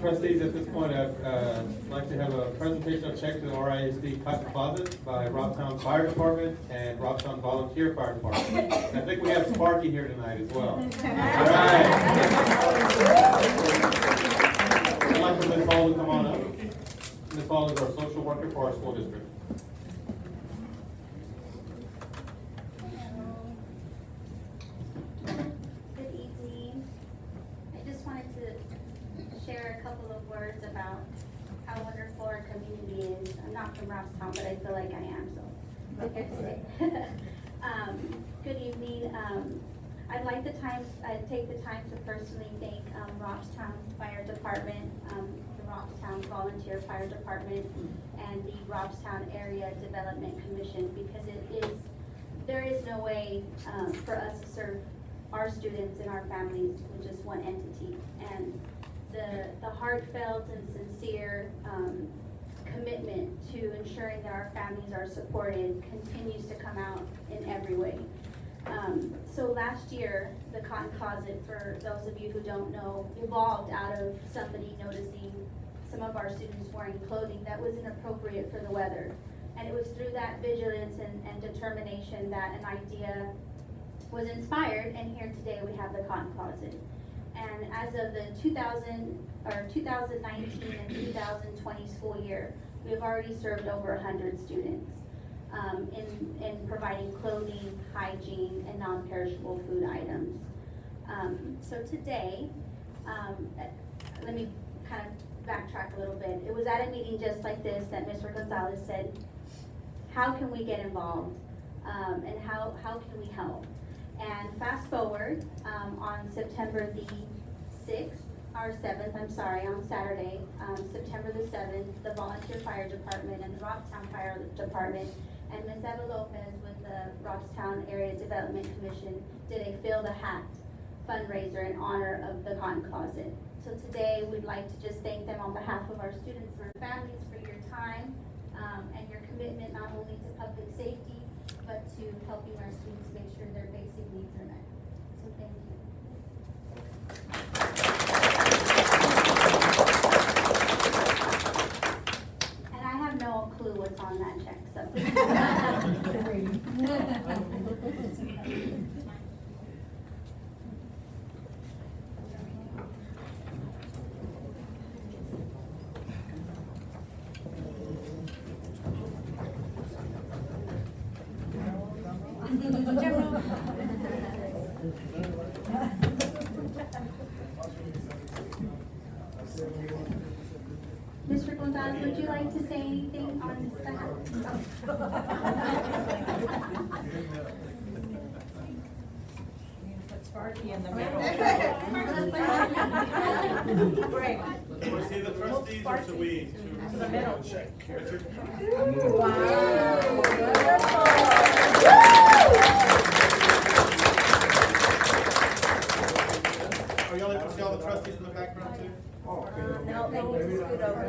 Trustees, at this point, I'd like to have a presentation of check to the RISD cut deposit by Robstown Fire Department and Robstown Volunteer Fire Department. I think we have Sparky here tonight as well. All right. I'd like for Ms. Hall to come on up. Ms. Hall is our social worker for our school district. Good evening. I just wanted to share a couple of words about how wonderful our community is. I'm not from Robstown, but I feel like I am, so I'm here to say. Good evening. I'd like to take the time to personally thank Robstown Fire Department, the Robstown Volunteer Fire Department, and the Robstown Area Development Commission, because there is no way for us to serve our students and our families with just one entity. And the heartfelt and sincere commitment to ensuring that our families are supported continues to come out in every way. So last year, the cotton closet, for those of you who don't know, evolved out of somebody noticing some of our students wearing clothing that was inappropriate for the weather. And it was through that vigilance and determination that an idea was inspired, and here today we have the cotton closet. And as of the 2019 and 2020 school year, we have already served over 100 students in providing clothing, hygiene, and non-perishable food items. So today, let me kind of backtrack a little bit. It was at a meeting just like this that Mr. Gonzalez said, how can we get involved? And how can we help? And fast forward, on September the 6th, or 7th, I'm sorry, on Saturday, September the 7th, the Volunteer Fire Department and the Robstown Fire Department and Ms. Eva Lopez with the Robstown Area Development Commission did a Fill the Hat fundraiser in honor of the Cotton Closet. So today, we'd like to just thank them on behalf of our students and our families for your time and your commitment not only to public safety, but to helping our students make sure their basic needs are met. So thank you. And I have no clue what's on that check, so. Mr. Gonzalez, would you like to say anything on behalf? Put Sparky in the middle. Great. Do we see the trustees or should we? To the middle. Richard? Are y'all able to see all the trustees in the background too? No, they need to scoot over.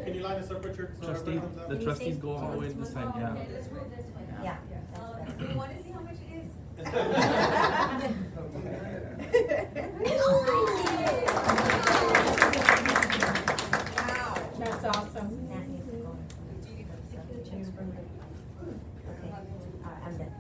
Can you line us up, Richard? So Trustee, everybody comes up? the trustees go all the way to the side, yeah. Yeah. Do you want to see how much it is? Wow. That's awesome. I'm done.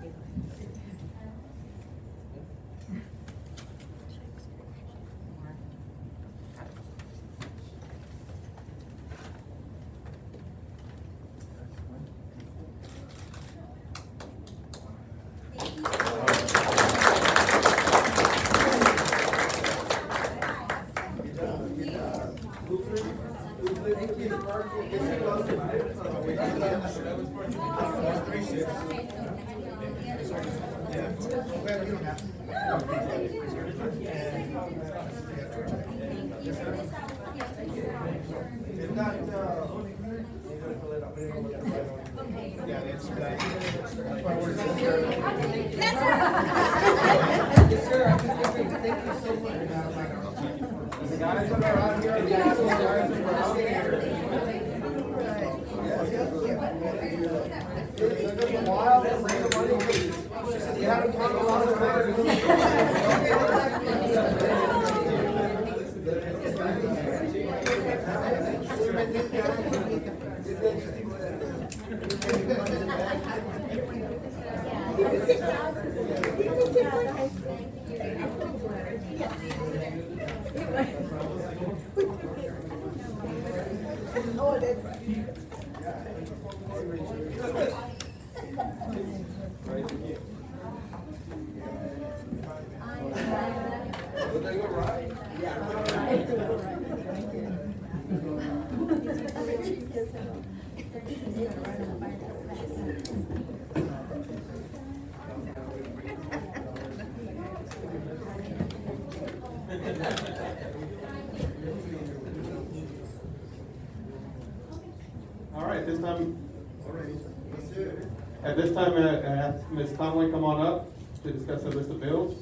All right, at this time, ask Ms. Conway come on up to discuss the list of bills.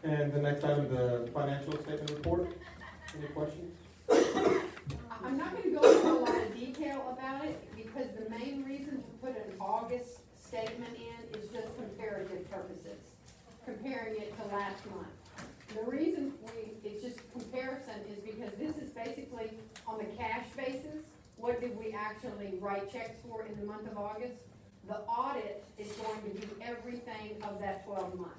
And the next item, the financial statement report. Any questions? I'm not gonna go into a lot of detail about it, because the main reason to put an August statement in is just comparative purposes, comparing it to last month. The reason it's just comparison is because this is basically on the cash basis, what did we actually write checks for in the month of August? The audit is going to be everything of that 12 months.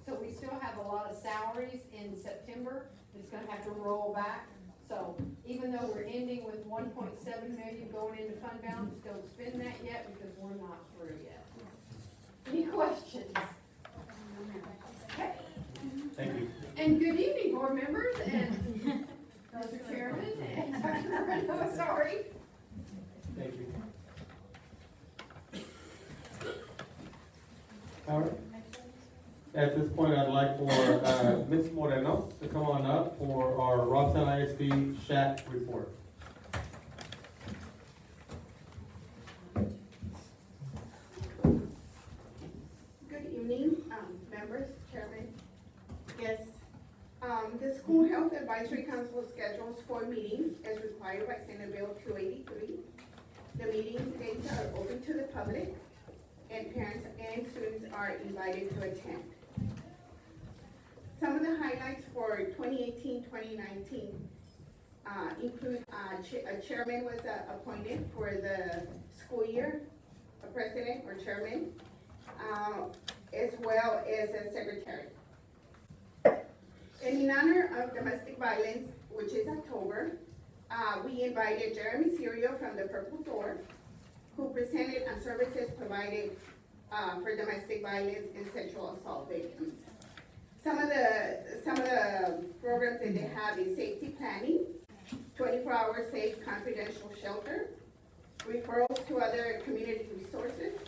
So we still have a lot of salaries in September, it's gonna have to roll back. So even though we're ending with 1.7 million going into fund balance, don't spend that yet because we're not through yet. Any questions? Okay. Thank you. And good evening, board members and Mr. Chairman and Dr. Moreno, sorry. Thank you. All right. At this point, I'd like for Ms. Moreno to come on up for our Robstown ISD SHAC report. Good evening, members, chairman, guests. The School Health Advisory Council schedules 4 meetings as required by Senate Bill 283. The meeting dates are open to the public, and parents and students are invited to attend. Some of the highlights for 2018-2019 include a chairman was appointed for the school year, a president or chairman, as well as a secretary. And in honor of domestic violence, which is October, we invited Jeremy Serio from the Purple Door, who presented on services provided for domestic violence and sexual assault victims. Some of the programs that they have is safety planning, 24-hour safe confidential shelter, referrals to other community resources,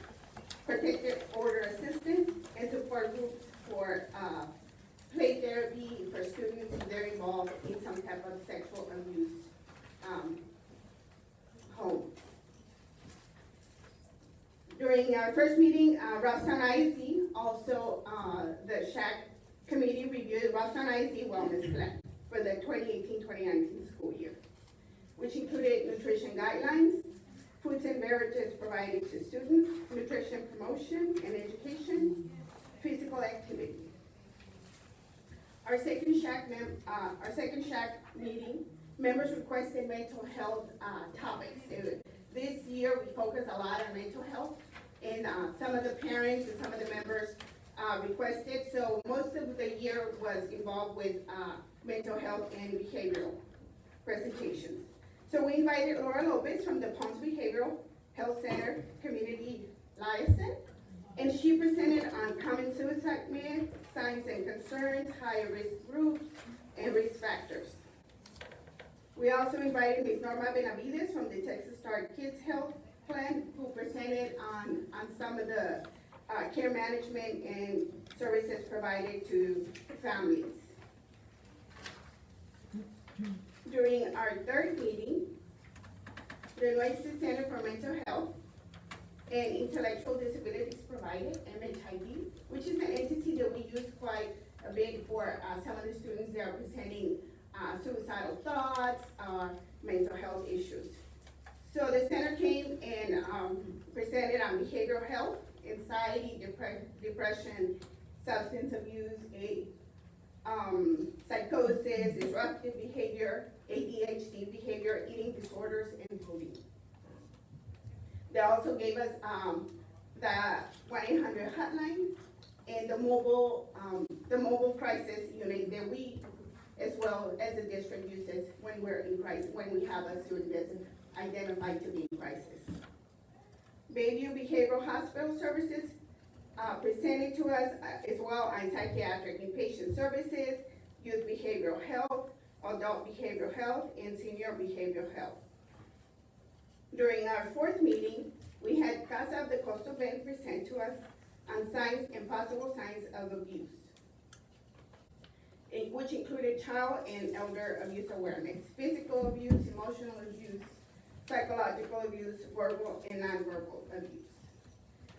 protective order assistance, and support groups for play therapy for students if they're involved in some type of sexual abuse home. During our first meeting, Robstown ISD, also the SHAC committee reviewed Robstown ISD wellness plan for the 2018-2019 school year, which included nutrition guidelines, foods and beverages provided to students, nutrition promotion and education, physical activity. Our second SHAC meeting, members requested mental health topics. This year we focus a lot on mental health, and some of the parents and some of the members requested. So most of the year was involved with mental health and behavioral presentations. So we invited Laura Lopez from the Palms Behavioral Health Center Community Liaison, and she presented on common suicide myths, signs and concerns, higher risk groups, and risk factors. We also invited Ms. Norma Benavides from the Texas Star Kids Health Plan, who presented on some of the care management and services provided to families. During our third meeting, the Nueces Center for Mental Health and Intellectual Disabilities provided, MHID, which is an entity that we use quite a bit for some of the students that are presenting suicidal thoughts, mental health issues. So the center came and presented on behavioral health, anxiety, depression, substance abuse, psychosis, disruptive behavior, ADHD behavior, eating disorders, and bullying. They also gave us the 1-800 hotline and the mobile crisis unit that we, as well as the district, uses when we're in crisis, when we have a student that's identified to be in crisis. Bayview Behavioral Hospital Services presented to us as well on psychiatric inpatient services, youth behavioral health, adult behavioral health, and senior behavioral health. During our fourth meeting, we had Casa de Costa Bend present to us on signs and possible signs of abuse, which included child and elder abuse awareness, physical abuse, emotional abuse, psychological abuse, verbal and nonverbal abuse.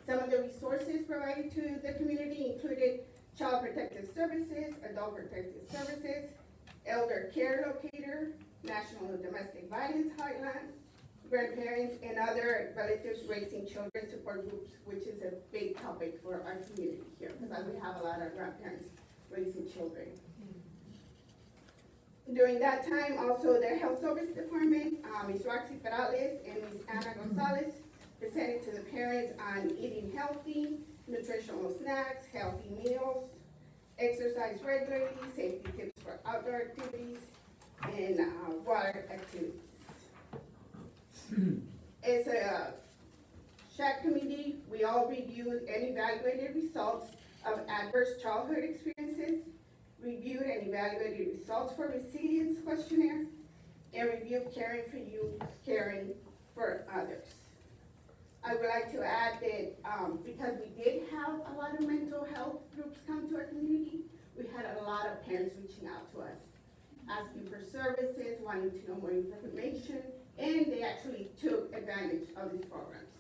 Some of the resources provided to the community included Child Protective Services, Adult Protective Services, Elder Care Locator, National Domestic Violence Hotline, grandparents and other relatives raising children support groups, which is a big topic for our community here, because we have a lot of grandparents raising children. During that time, also the Health Service Department, Ms. Roxy Perales and Ms. Ana Gonzalez presented to the parents on eating healthy, nutritional snacks, healthy meals, exercise regularly, safety tips for outdoor activities, and water activities. As a SHAC committee, we all reviewed and evaluated results of adverse childhood experiences, reviewed and evaluated results for resilience questionnaire, and reviewed caring for you, caring for others. I would like to add that because we did have a lot of mental health groups come to our community, we had a lot of parents reaching out to us, asking for services, wanting to know more information, and they actually took advantage of these programs.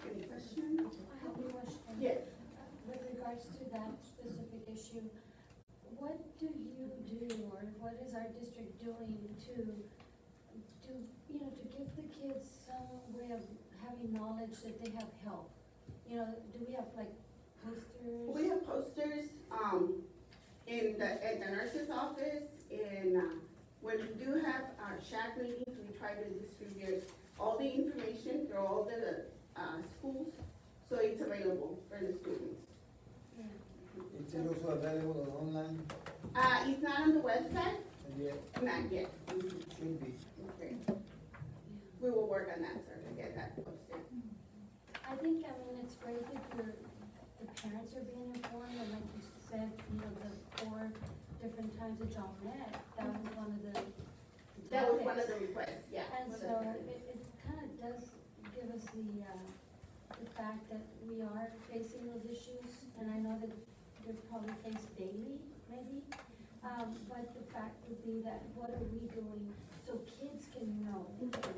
Any questions? I have a question. Yes. With regards to that specific issue, what do you do, or what is our district doing to give the kids some way of having knowledge that they have help? Do we have like posters? We have posters, at the nurse's office, and, when we do have our SHAC meetings, we try to distribute all the information through all the, schools, so it's available for the students. Is it also available online? It's not on the website, Yet? not yet. Should be. Okay. We will work on that, sir, to get that posted. I think, it's great that the parents are being informed, and like you said, the 4 different times that y'all met, that was one of the That was one of topics. the requests, yeah. And so it kind of does give us the fact that we are facing those issues, and I know that they're probably faced daily, maybe. But the fact would be that what are we doing so kids can know?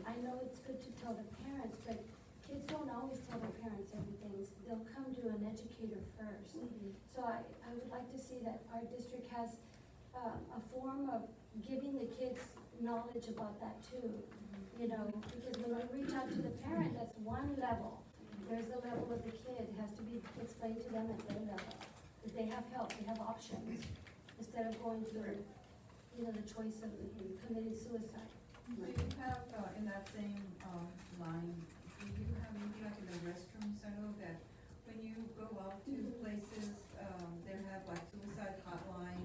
I know it's good to tell the parents, but kids don't always tell their parents everything. They'll come to an educator first. So I would like to see that our district has a form of giving the kids knowledge about that too. Because when we reach out to the parent, that's one level. There's the level of the kid. It has to be explained to them at their level. That they have help, they have options, instead of going to the choice of committing suicide. Do you have, in that same, line, do you have maybe like in the restrooms, I know that when you go out to places, they have like suicide hotline,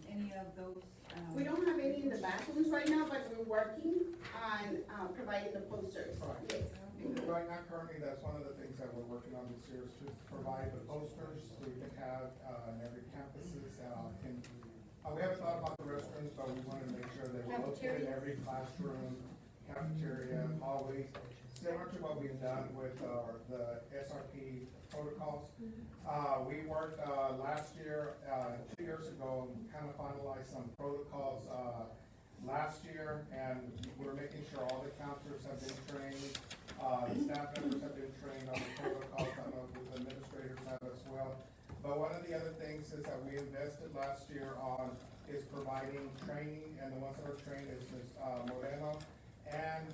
any of those? We don't have any in the bathrooms right now, but we're working on, providing the posters. Yes. Right now, currently, that's one of the things that we're working on this year, is to provide the posters, so we can have, in every campuses, we haven't thought about the restrooms, but we want to make sure that we're located in every classroom, cafeteria, hallways, similar to what we've done with the SRP protocols. We worked last year, 2 years ago, and kind of finalized some protocols last year, and we're making sure all the counselors have been trained, the staff members have been trained on the protocols. I know the administrators have as well. But one of the other things is that we invested last year on is providing training, and the ones that are trained is Ms. Moreno and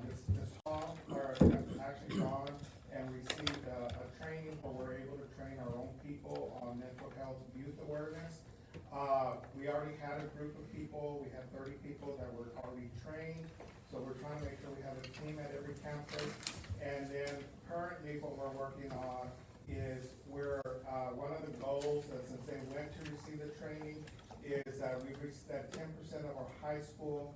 Ms. Hall are actually gone and received a training where we're able to train our own people on mental health youth awareness. We already had a group of people. We had 30 people that were already trained. So we're trying to make sure we have a team at every campus. And then currently what we're working on is one of the goals that since they went to receive the training is that we reached that 10% of our high school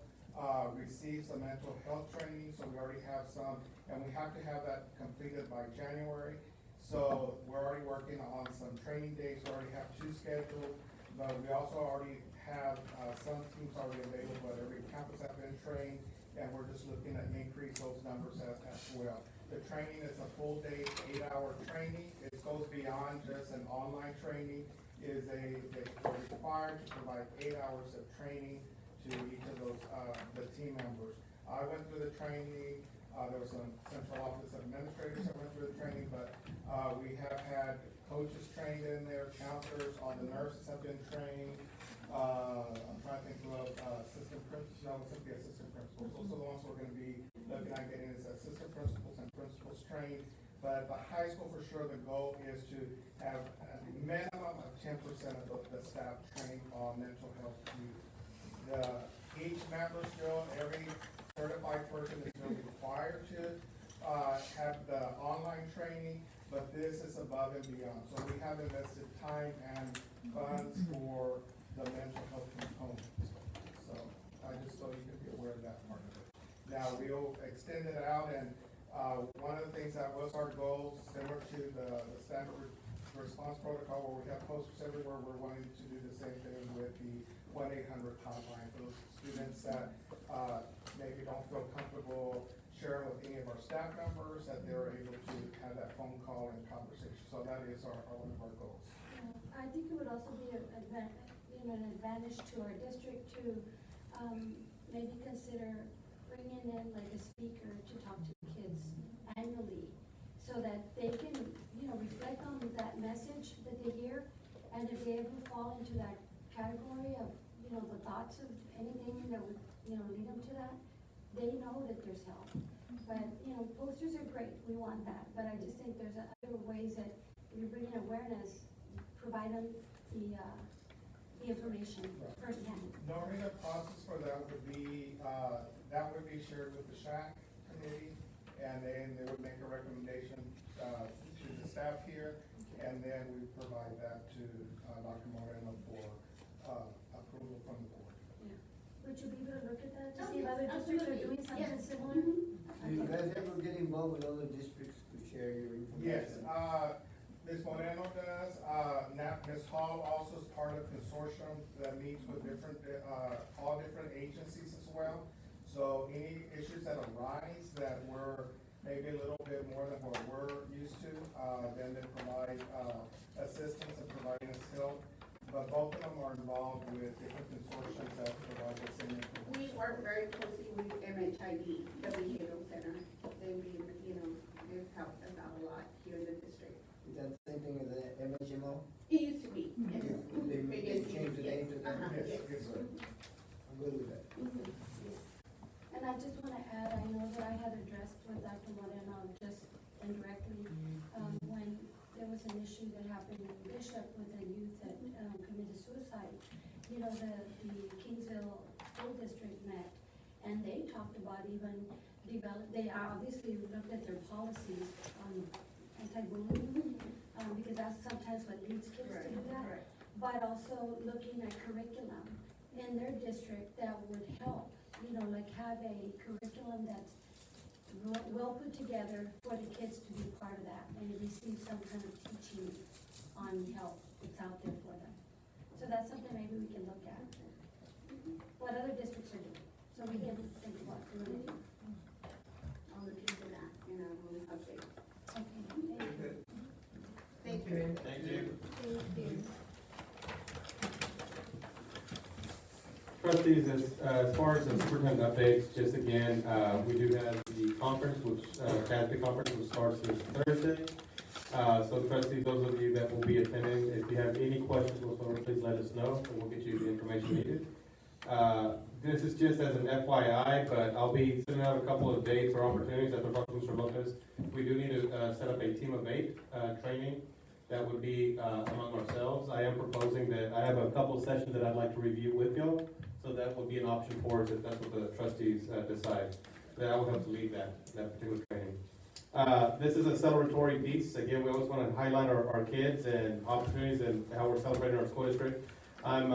receives the mental health training. So we already have some, and we have to have that completed by January. So we're already working on some training dates. We already have 2 scheduled, but we also already have some teams already available at every campus have been trained, and we're just looking at increase those numbers as well. The training is a full day, 8-hour training. It goes beyond just an online training. They're required to provide 8 hours of training to each of those, the team members. I went through the training. There was some central office administrators that went through the training, but We have had coaches trained in there, counselors, all the nurses have been trained. I'm trying to think of, assistant principals, no, it's the assistant principals. Those are the ones we're gonna be looking at getting as assistant principals and principals trained. But at the high school, for sure, the goal is to have a minimum of 10% of the staff trained on mental health youth. Each member still, every certified person is still required to have the online training, but this is above and beyond. So we have invested time and funds for the mental health component. So I just thought you could be aware of that part of it. Now, we'll extend it out, and one of the things that was our goal, similar to the standard response protocol, where we have posters everywhere, we're wanting to do the same thing with the 1-800 hotline for those students that maybe don't feel comfortable sharing with any of our staff members, that they're able to have that phone call and conversation. So that is one of our goals. I think it would also be an advantage to our district to maybe consider bringing in like a speaker to talk to the kids annually, so that they can, reflect on that message that they hear, and if they ever fall into that category of, the thoughts of anything that would, lead them to that, they know that there's help. But, posters are great, we want that, but I just think there's other ways that you're bringing awareness, provide them the information firsthand. Normally the process for that would be shared with the SHAC committee, and then they would make a recommendation to the staff here, and then we provide that to Dr. Moreno for approval from the board. Yeah. Would you be able to look at that to see if other districts are doing something similar? Do you guys ever get involved with other districts to share your information? Yes, Ms. Moreno does. Ms. Hall also is part of consortium that meets with all different agencies as well. So any issues that arise that were maybe a little bit more than what we're used to, then they provide assistance and providing us help. But both of them are involved with different consortiums that provide the same information. We work very closely with MHID, the behavioral center. They've helped us out a lot here in the district. Is that the same thing as the MHMO? It used to be, yes. They changed the name to that? Yes. I'm good with that. And I just want to add, I know that I had addressed with Dr. Moreno just indirectly, when there was an issue that happened in Bishop with a youth that committed suicide. The Kingsville School District met, and they talked about even they obviously looked at their policies on anti-bullying, because that's sometimes what leads kids to do that. But also looking at curriculum in their district that would help, like have a curriculum that's well put together for the kids to be part of that and receive some kind of teaching on help that's out there for them. So that's something maybe we can look at. What other districts are doing, so we can think about doing it. I'll look into that and I will update. Okay, Thank you. Thank you. thank you. Trustees, as far as the superintendent updates, just again, we do have the conference, which, CASB conference, which starts this Thursday. So trustees, those of you that will be attending, if you have any questions whatsoever, please let us know, and we'll get you the information needed. This is just as an FYI, but I'll be sending out a couple of dates or opportunities after talking to Mr. Lopez. We do need to set up a team of 8 training that would be among ourselves. I am proposing that I have a couple of sessions that I'd like to review with y'all, so that would be an option for us if that's what the trustees decide. That I would help to lead that particular training. This is a celebratory piece. Again, we always want to highlight our kids and opportunities and how we're celebrating our school district. I'm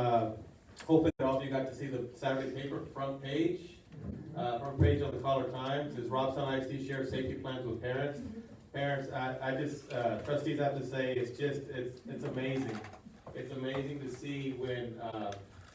hoping that all of you got to see the Saturday paper front page. Front page on the Caller Times is Robstown ISD shares safety plans with parents. Parents, I just, trustees have to say, it's amazing. It's amazing to see when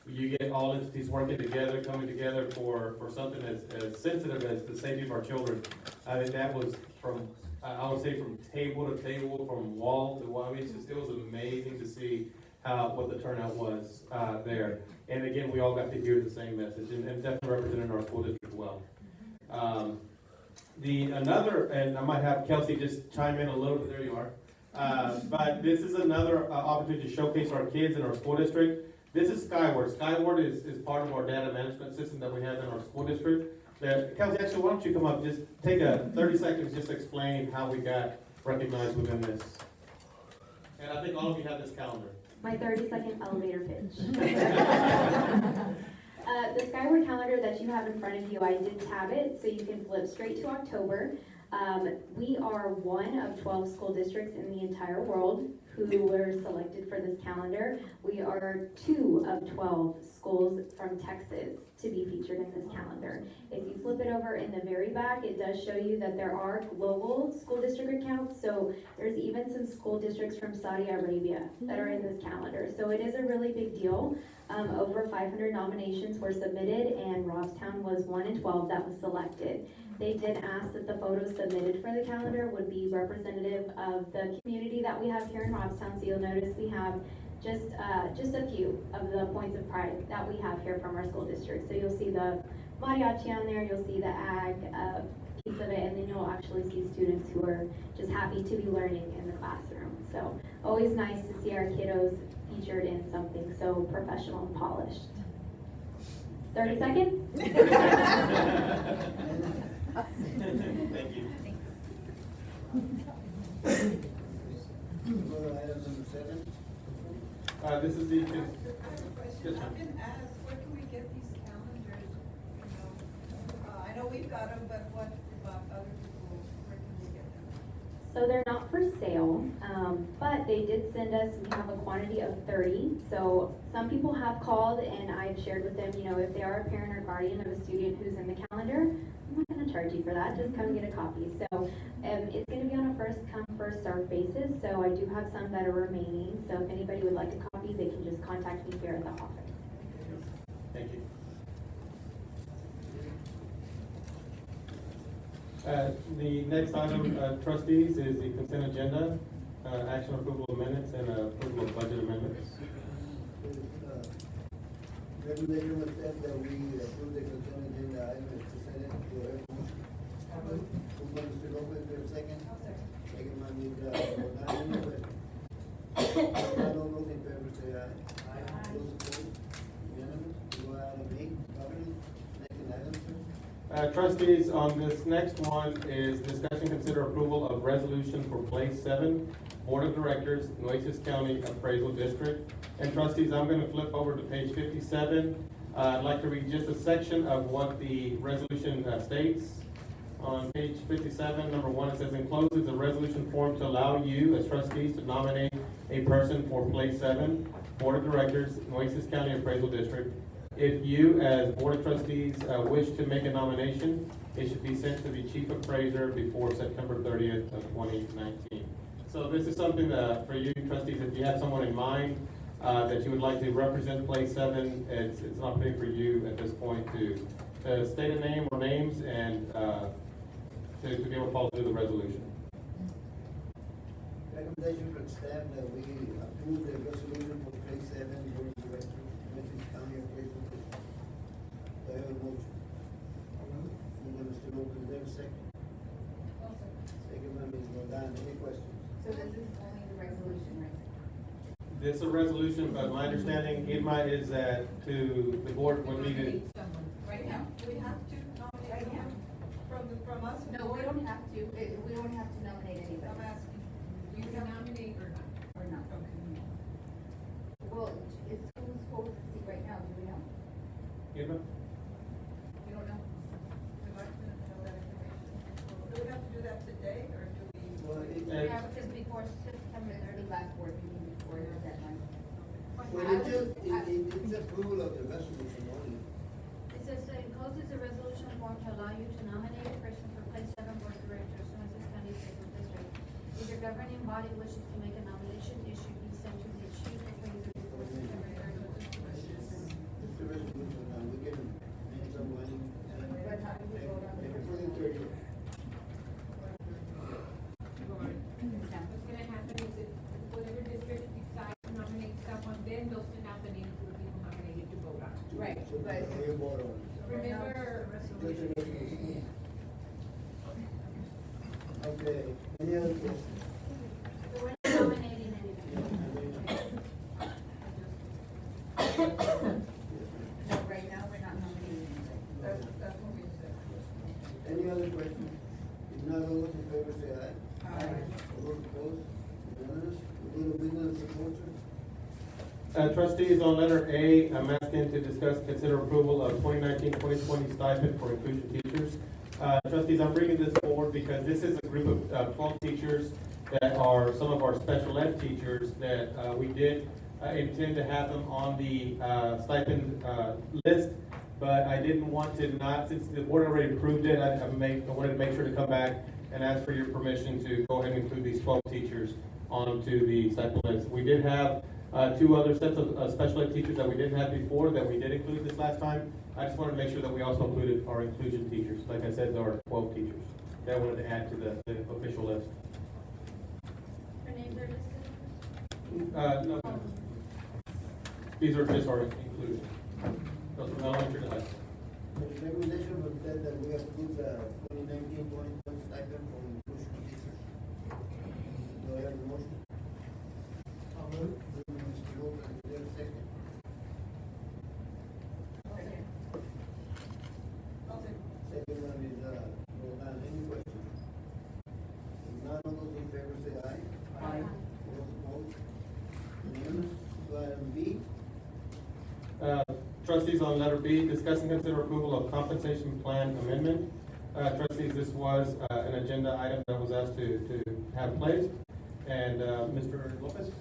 you get all entities working together, coming together for something as sensitive as the safety of our children. I think that was from, I would say from table to table, from wall to wall. I mean, it was amazing to see what the turnout was there. And again, we all got to hear the same message, and definitely represented our school district well. And I might have Kelsey just chime in a little bit, there you are. But this is another opportunity to showcase our kids in our school district. This is Skyward. Skyward is part of our data management system that we have in our school district. Kelsey, actually, why don't you come up, just take 30 seconds, just explain how we got recognized within this. And I think all of you have this calendar. My 30-second elevator pitch. The Skyward calendar that you have in front of you, I did tab it so you can flip straight to October. We are one of 12 school districts in the entire world who were selected for this calendar. We are 2 of 12 schools from Texas to be featured in this calendar. If you flip it over in the very back, it does show you that there are global school district accounts. So there's even some school districts from Saudi Arabia that are in this calendar. So it is a really big deal. Over 500 nominations were submitted, and Robstown was 1 in 12 that was selected. They did ask that the photos submitted for the calendar would be representative of the community that we have here in Robstown. So you'll notice we have just a few of the points of pride that we have here from our school district. So you'll see the mariachi on there, you'll see the ag piece of it, and then you'll actually see students who are just happy to be learning in the classroom. So always nice to see our kiddos featured in something so professional and polished. 30 seconds? Thank you. Go to item number 7. This is the. I've been asked, where can we get these calendars? You know, I know we've got them, but what about other people? Where can we get them? So they're not for sale, but they did send us, we have a quantity of 30. So some people have called and I've shared with them, you know, if they are a parent or guardian of a student who's in the calendar, I'm not gonna charge you for that, just come get a copy. So it's gonna be on a first come, first served basis. So I do have some that are remaining. So if anybody would like a copy, they can just contact me here at the office. Thank you. The next item, trustees, is the consent agenda, action approval of minutes and approval of budget amendments. Recommendation was set that we approve the consent agenda item as presented. Do I have a motion? Moved by Mr. Lopez, is there a second? Second by Ms. Rodriguez. All those in favor say aye. Aye. Those opposed? Unanimous. We go out of eight, governance. Next item, sir. Trustees, on this next one is discussion, consider approval of resolution for Place 7, Board of Directors, Nueces County Appraisal District. And trustees, I'm gonna flip over to page 57. I'd like to read just a section of what the resolution states. On page 57, number 1, it says, encloses a resolution form to allow you as trustees to nominate a person for Place 7, Board of Directors, Nueces County Appraisal District. If you, as Board of Trustees, wish to make a nomination, it should be sent to the Chief Appraiser before September 30th of 2019. So this is something that, for you trustees, if you have someone in mind that you would like to represent Place 7, it's an opportunity for you at this point to state a name or names and to be able to follow through the resolution. Recommendation from staff that we approve the resolution for Place 7, Board of Directors, Nueces County Appraisal District. Do I have a motion? Moved by Mr. Lopez, is there a second? Second by Ms. Roldan, any questions? So this is only the resolution, right? This is a resolution, but my understanding, Irma, is that to the board would need to. Right now? Do we have to nominate Right now? someone from us? No, we don't have to, we don't have to nominate anybody. I'm asking. You can nominate or not. Or not. Well, it's who's supposed to see right now, do we know? Irma? We don't know. We'd like to know that information. Do we have to do that today, or do we? Well, Yeah, because before September 30th, last board meeting before the deadline. Well, it's approval of the resolution only. It says, encloses a resolution form to allow you to nominate a person for Place 7 Board of Directors, Nueces County Appraisal District. If your governing body wishes to make a nomination, it should be sent to the Chief Appraiser before September 30th. It's the resolution, we can name someone. But how do we vote on it? For the 30th. What's gonna happen is if whatever district decides to nominate someone, then they'll send out the names of the people nominated to vote on. Right, So but we vote on it. Remember, Just a resolution. Okay, any other questions? Trustees, on letter A, I'm asking to discuss and consider approval of 2019-2020 stipend for inclusion teachers. Trustees, I'm bringing this forward because this is a group of 12 teachers that are some of our special ed teachers that we did intend to have them on the stipend list, but I didn't want to not, since the board already approved it, I wanted to make sure to come back and ask for your permission to go ahead and include these 12 teachers onto the stipend list. We did have two other sets of special ed teachers that we didn't have before that we did include this last time. I just wanted to make sure that we also included our inclusion teachers. Like I said, there are 12 teachers that I wanted to add to the official list. Her names are listed? No. These are just our inclusion. Those are elementary to high school. The recommendation was that we approve the 2019-2020 stipend for inclusion teachers. Do I have a motion? I'll move. Mr. Lopez, is there a second? Second one is, Rodan. Any questions? If not, all those in favor say aye. Aye. Those opposed? Unanimous. So item B. Trustees, on letter B, discuss and consider approval of compensation plan amendment. Trustees, this was an agenda item that was asked to have placed. And Mr. Lopez?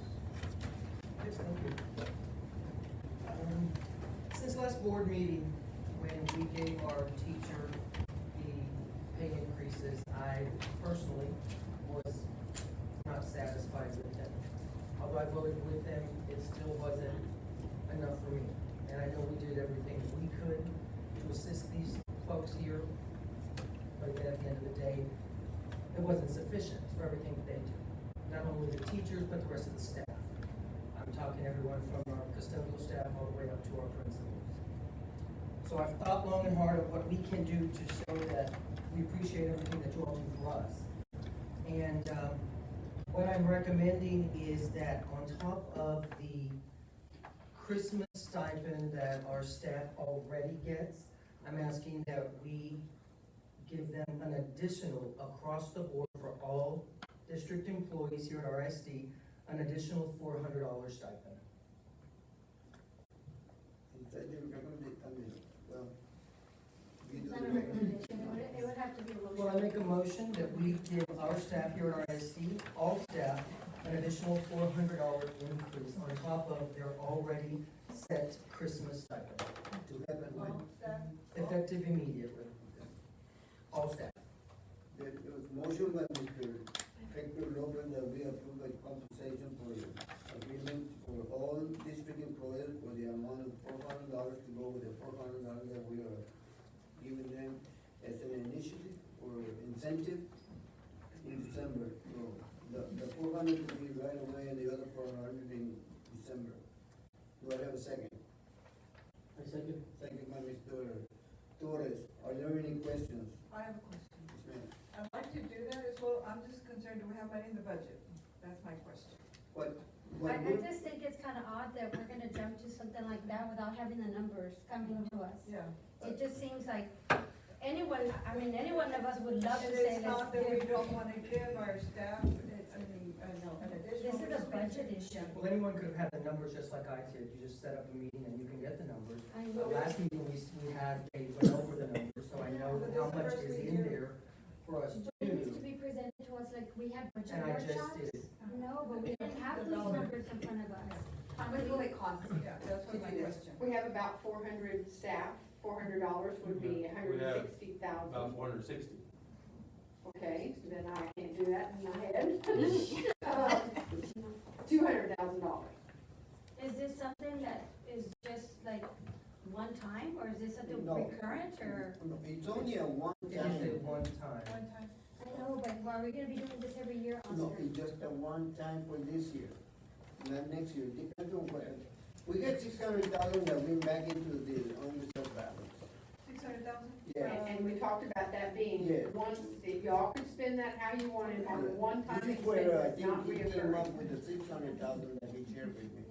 Yes, thank you. Since last board meeting, when we gave our teacher the pay increases, I personally was not satisfied with them. Although I voted with them, it still wasn't enough for me. And I know we did everything we could to assist these folks here, but at the end of the day, it wasn't sufficient for everything that they do. Not only the teachers, but the rest of the staff. I'm talking everyone from our custodial staff all the way up to our principals. So I've thought long and hard of what we can do to show that we appreciate everything that you all do for us. And what I'm recommending is that on top of the Christmas stipend that our staff already gets, I'm asking that we give them an additional, across the board for all district employees here at RSD, an additional $400 stipend. It would have to be a motion. Well, I make a motion that we give our staff here at RSD, all staff, an additional $400 increase on top of their already set Christmas stipend. To happen when? Effective immediately. All staff. There was motion by Mr. Hector Lopez that we approve a compensation for the agreement for all district employees for the amount of $400 to go with the $400 that we are giving them as an initiative or incentive in December. So the 400 will be right away and the other 400 in December. Do I have a second? I second. Second by Mr. Torres. Are there any questions? I have a question. Yes, ma'am. I'd like to do that as well. I'm just concerned, do we have money in the budget? That's my question. I just think it's kind of odd that we're gonna jump to something like that without having the numbers coming to us. Yeah. It just seems like any one of us would love to And say, it's not let's that we give. don't wanna give our staff, an additional. This is a budget issue. Well, anyone could have had the numbers just like I did. You just set up a meeting and you can get the numbers. I The know. last meeting we had, they went over the numbers, so I know how much is in there for us to But it needs do. to be presented to us like we have budget And I just workshops. did it. No, but we don't have those numbers in front of us. How much will it cost? Yeah, that's what my question. We have about 400 staff, $400 would be $160,000. About 460. Okay, then I can't do that in my head. $200,000. Is this something that is just like one time, or is this something No. recurrent, or? No, it's only a one It time. is a one time. I know, but are we gonna be doing this every year, No, Oscar? it's just a one time for this year, not next year, depends on what. We get 600,000 that went back into the unreserved balance. 600,000? Yeah. And we talked about that being Yes. once, if y'all could spend that how you wanted on a one-time This is where I expense, not think he came up reoccurring. with the 600,000 that he shared with me.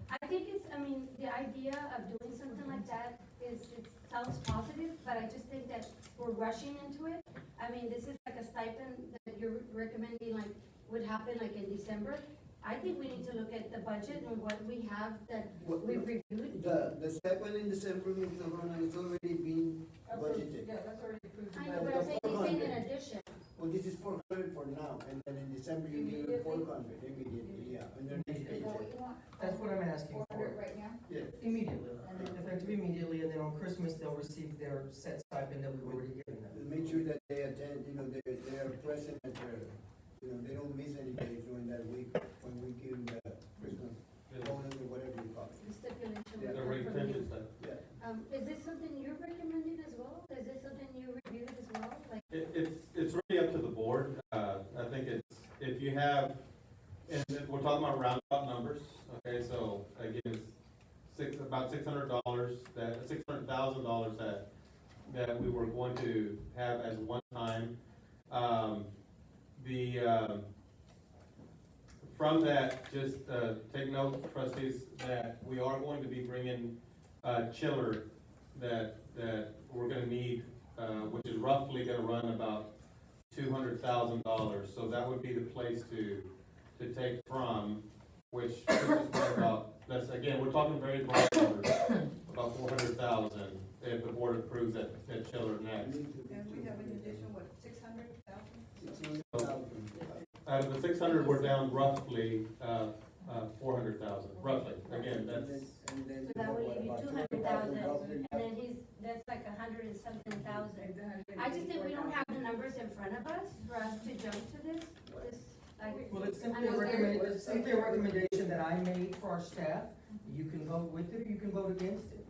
I think it's, I mean, the idea of doing something like that is, it sounds positive, but I just think that we're rushing into it. I mean, this is like a stipend that you're recommending, like, would happen like in December. I think we need to look at the budget and what we have that What- we've reviewed. The second in December, Ms. Lorna, it's already been budgeted. Yeah, that's already approved. I know, but I'm saying, he's saying in addition. Well, this is 400 for now, and then in December you give it 400 immediately, yeah, on their next paycheck. That's what I'm asking for. right now? Yes. Immediately, effective immediately, and then on Christmas, they'll receive their set stipend that we've already given them. Make sure that they attend, they are present at their, they don't miss any days during that week when we give them the Christmas bonus or whatever you call it. The stipulation. Yeah. The would come from retention you. stuff. Yeah. Is this something you're recommending as well? Is this something you reviewed as well? Like, It's really up to the board. I think if you have, and we're talking about roundabout numbers, okay, so again, it's about $600, $600,000 that we were going to have as one time. From that, just take note, trustees, that we are going to be bringing a chiller that we're gonna need, which is roughly gonna run about $200,000. So that would be the place to take from, which is about, again, we're talking very broad numbers, about 400,000 if the board approves that chiller next. And we have an additional, what, 600,000? Out of the 600, we're down roughly 400,000, roughly. Again, that's. so that would leave you 200,000, and then that's like 100 and something thousand. I just think we don't have the numbers in front of us for us to jump to this, Well, it's simply a recommendation that I made for our staff. You can vote with it, or you can vote against it.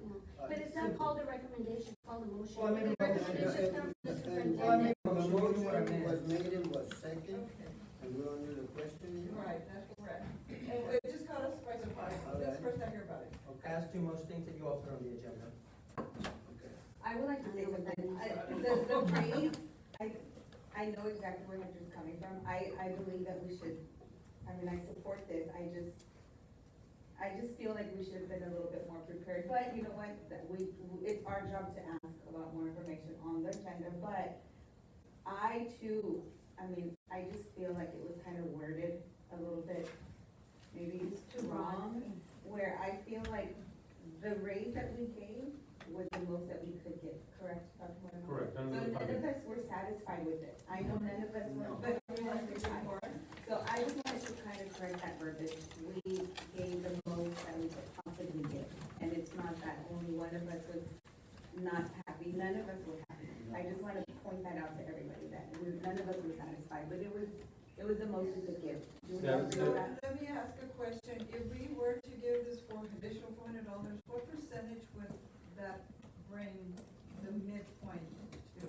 But it's not called a recommendation, it's called a motion. Well, I made a The motion. recommendations come from the The superintendent. motion was made and was second, and we're under the question here. Right, that's correct. And it just caught us by surprise. That's the first I hear about it. As to most things that you all put on the agenda. I would like to say something. The phrase, I know exactly where Hector's coming from. I believe that we should, I support this. I just feel like we should have been a little bit more prepared. But you know what, it's our job to ask a lot more information on the agenda. But I too, I just feel like it was kind of worded a little bit, maybe it's too wrong, where I feel like the raise that we gave was the most that we could get, correct, Dr. Moreno? Correct. So none of us were satisfied with it. I know none of us were, but we wanted to try more. So I just wanted to kind of correct that verbiage. We gave the most that we could possibly get. And it's not that only one of us was not happy. None of us were happy. I just want to point that out to everybody, that none of us were satisfied, but it was the most we could give. Do we agree with that? Let me ask a question. If we were to give this additional $400, what percentage would that bring the midpoint to?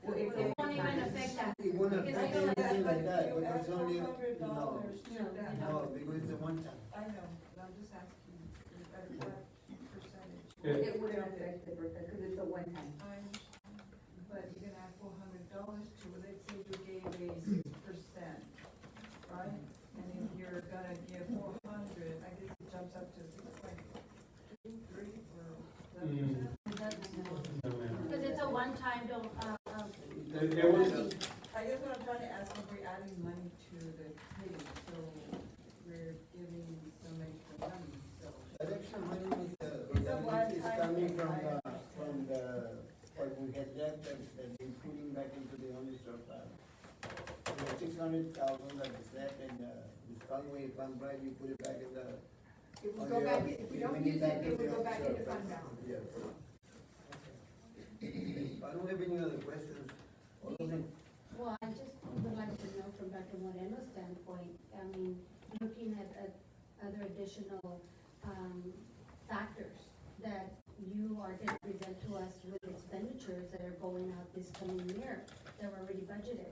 It won't even affect that. It won't affect Because I don't anything like that, You but add it's only, $400 no, to that. no, because it's a one time. I know, but I'm just asking, at what percentage? It wouldn't affect the Bertha, because it's a one-time. But you're gonna add $400 to it, let's say you gave a 6%, right? And if you're gonna give 400, I guess it jumps up to 6.23 or 11%. Because it's a one-time, It was, I guess what I'm trying to ask, if we're adding money to the committee, so we're giving some extra money, so. That extra money is, It's a one-time is coming thing, right? from the, what we had left and been putting back into the unreserved fund. The 600,000 that is left, and, Ms. Conway, if I'm right, you put it back in the. It will go back, if we don't use it, it will go back into fund balance. Yes. I don't have any other questions. All those in- well, I just would like to know from Dr. Moreno's standpoint, looking at other additional, factors that you are going to present to us with expenditures that are going out this coming year, that were already budgeted.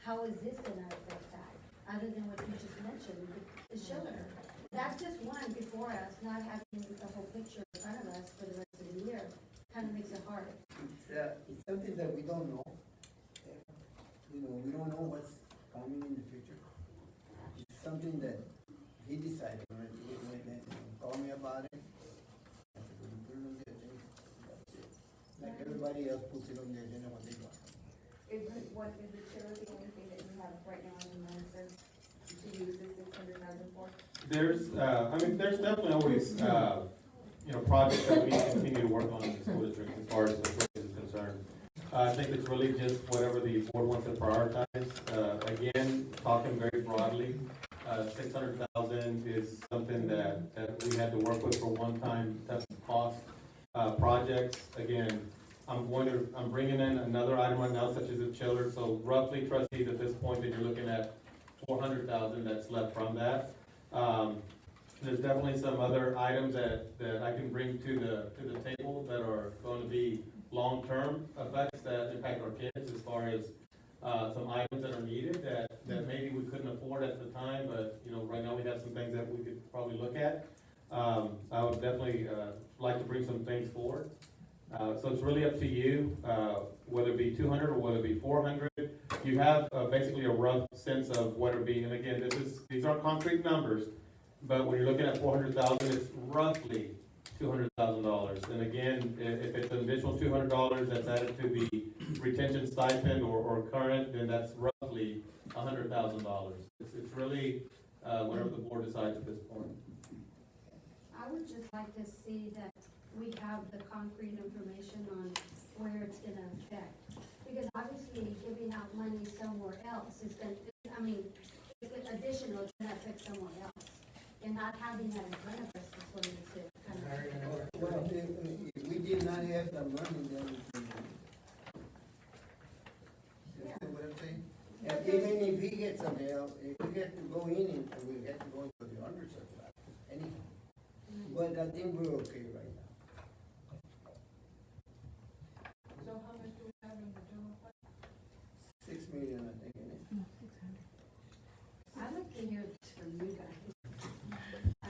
How is this going to affect that, other than what you just mentioned, the shelter? That's just one before us, not having the whole picture in front of us for the rest of the year, kind of makes it hard. It's something that we don't know. We don't know what's coming in the future. It's something that he decided, right? He called me about it. I said, "Well, you put it on the agenda." That's it. Like everybody else puts it on the agenda when they want. Is the chiller the only thing that you have right now in the minister to use this 600,000 for? there's definitely always, projects that we need to continue to work on in the school district as far as the service is concerned. I think it's really just whatever the board wants to prioritize. Again, talking very broadly, 600,000 is something that we had to work with for one-time type of cost. Projects, again, I'm bringing in another item right now, such as a chiller, so roughly, trustees, at this point, that you're looking at 400,000 that's left from that. There's definitely some other items that I can bring to the table that are going to be long-term effects that impact our kids, as far as some items that are needed that maybe we couldn't afford at the time, but, right now we have some things that we could probably look at. I would definitely like to bring some things forward. So it's really up to you, whether it be 200 or whether it be 400. You have basically a rough sense of what it would be. And again, these aren't concrete numbers, but when you're looking at 400,000, it's roughly $200,000. And again, if it's an additional $200 that's added to the retention stipend or current, then that's roughly $100,000. It's really whatever the board decides at this point. I would just like to see that we have the concrete information on where it's gonna affect. Because obviously giving out money somewhere else is gonna, it's additional, it's gonna affect somewhere else. And not having that in front of us is what makes it kind of. Well, if we did not have the money, then we can. You see what I'm saying? And even if he gets some help, if we get to go in and we get to go into the undersupply, anyhow. But I think we're okay right now. So how much do we have in the general fund? 6 million, I think, in it. I'd like to hear this from you guys.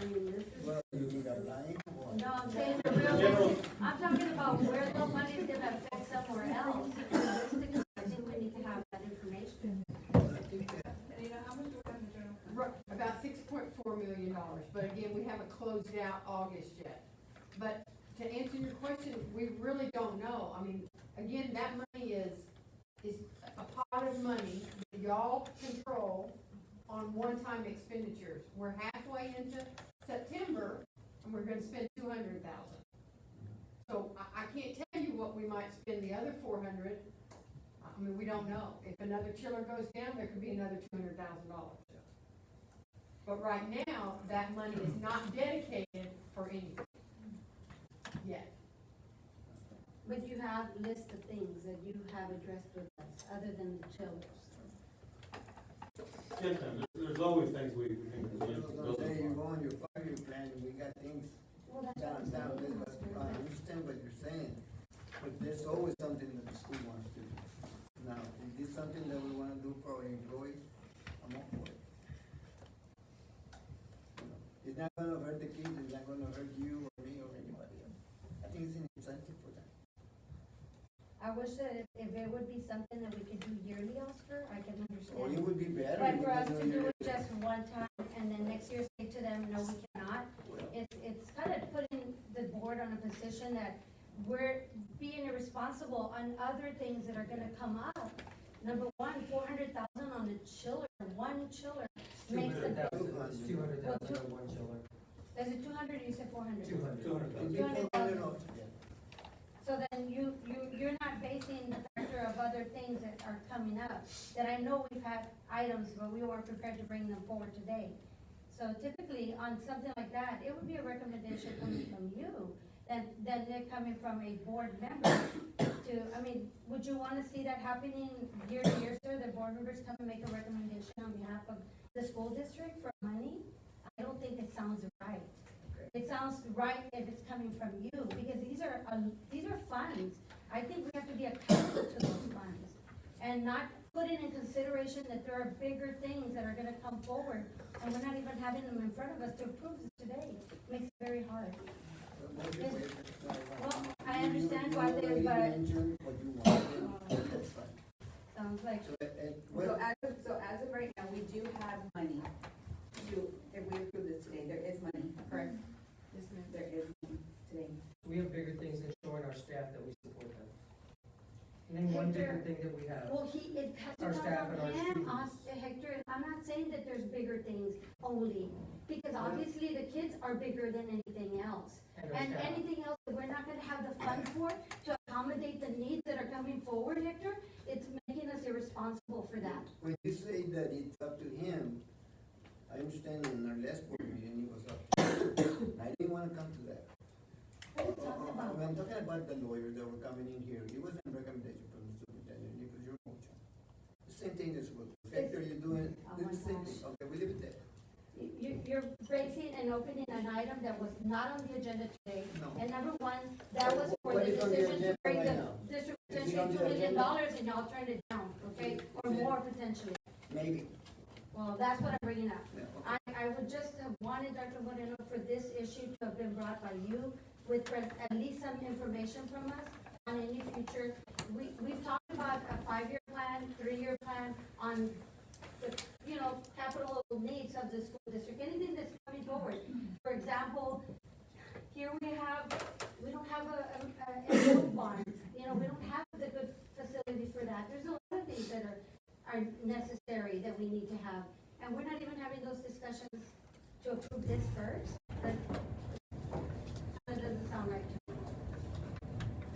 This is. Well, you need a line or? No, I'm saying the real, I'm talking about where the money is gonna affect somewhere else. Realistically, I think we need to have that information. Anita, how much do we have in the general fund? About $6.4 million, but again, we haven't closed out August yet. But to answer your question, we really don't know. Again, that money is a pot of money that y'all control on one-time expenditures. We're halfway into September, and we're gonna spend $200,000. So I can't tell you what we might spend the other 400. We don't know. If another chiller goes down, there could be another $200,000. But right now, that money is not dedicated for anything yet. But you have list of things that you have addressed with us, other than the chillers. Yes, ma'am. There's always things we can I was gonna say, you go on your 5-year plan, and we got things down, I understand what you're saying, but there's always something that the school wants to do. Now, is this something that we wanna do for our employees? I'm all for it. It's not gonna hurt the kids, it's not gonna hurt you or me or anybody else. I think it's an incentive for them. I wish that if it would be something that we could do yearly, Oscar, I can understand. Or it would be better. But for us if we to do yearly. it just one time and then next year say to them, no, we cannot, it's kind of putting the board on a position that we're being irresponsible on other things that are gonna come up. Number one, 400,000 on a chiller, one chiller makes a. 200,000 on one chiller. Is it 200 or you said 400? 200,000. 200,000. So then you're not basing the factor of other things that are coming up, that I know we've had items, but we weren't prepared to bring them forward today. So typically, on something like that, it would be a recommendation coming from you, than it coming from a board member would you wanna see that happening year to year, sir? The board members come and make a recommendation on behalf of the school district for money? I don't think it sounds right. It sounds right if it's coming from you, because these are funds. I think we have to be accountable to those funds and not put it in consideration that there are bigger things that are gonna come forward, and we're not even having them in front of us to approve this today. Makes it very hard. Well, I understand why they, but. Sounds like. So as of right now, we do have money to, if we approve this today, there is money, correct? Yes, ma'am. There is money today. We have bigger things than showing our staff that we support them. Name one bigger thing that we have. Well, it has Our to staff come and our from him, students. Hector. I'm not saying that there's bigger things only, because Well, are bigger than anything else. And Understand. anything else that we're not gonna have the funds for to accommodate the needs that are coming forward, Hector, it's making us irresponsible for that. When you say that it's up to him, I understand in our last board meeting, it was up to him. I didn't wanna come to that. What are you talking about? I'm talking about the lawyers that were coming in here. It wasn't a recommendation from the superintendent, it was your motion. The same thing as what Hector, you're doing, Oh it's the my same gosh. thing. Okay, we leave it there. You're raising and opening an item that was not on the agenda today. No. And number one, that was for What the is on the decision to agenda bring right the now? district Is it potentially on the $2 million agenda? and y'all turned it down, okay? Or Is it- more potentially. Maybe. Well, that's what I'm bringing up. Yeah, okay. I would just have wanted Dr. Moreno for this issue to have been brought by you with at least some information from us on any future. We've talked about a 5-year plan, 3-year plan on the, capital needs of the school district, anything that's coming forward. For example, here we don't have a road barn, we don't have the good facility for that. There's a lot of things that are necessary that we need to have. And we're not even having those discussions to approve this first. That doesn't sound right to me.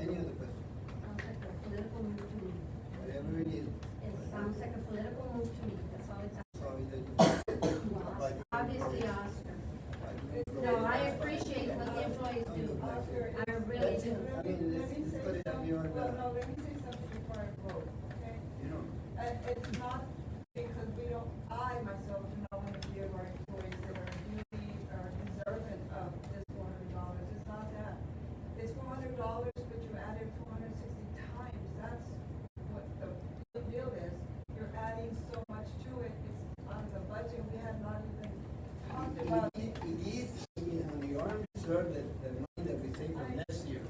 Any other question? Sounds like a political move to me. Whatever it is. It sounds like a political move to me. That's all it sounds Sorry that like. Obviously, Oscar. No, I appreciate what the employees do. I really do. I mean, let's put it up here on the, Well, no, let me say something before I vote, okay? you know. It's not because I myself do not want to give our employees that are duly or deserving of this $400. It's not that. It's $400, but you added 460 times. That's what the deal is. You're adding so much to it. It's on the budget. We have not even talked about it. It is on the armed reserve that the money that we save for next year.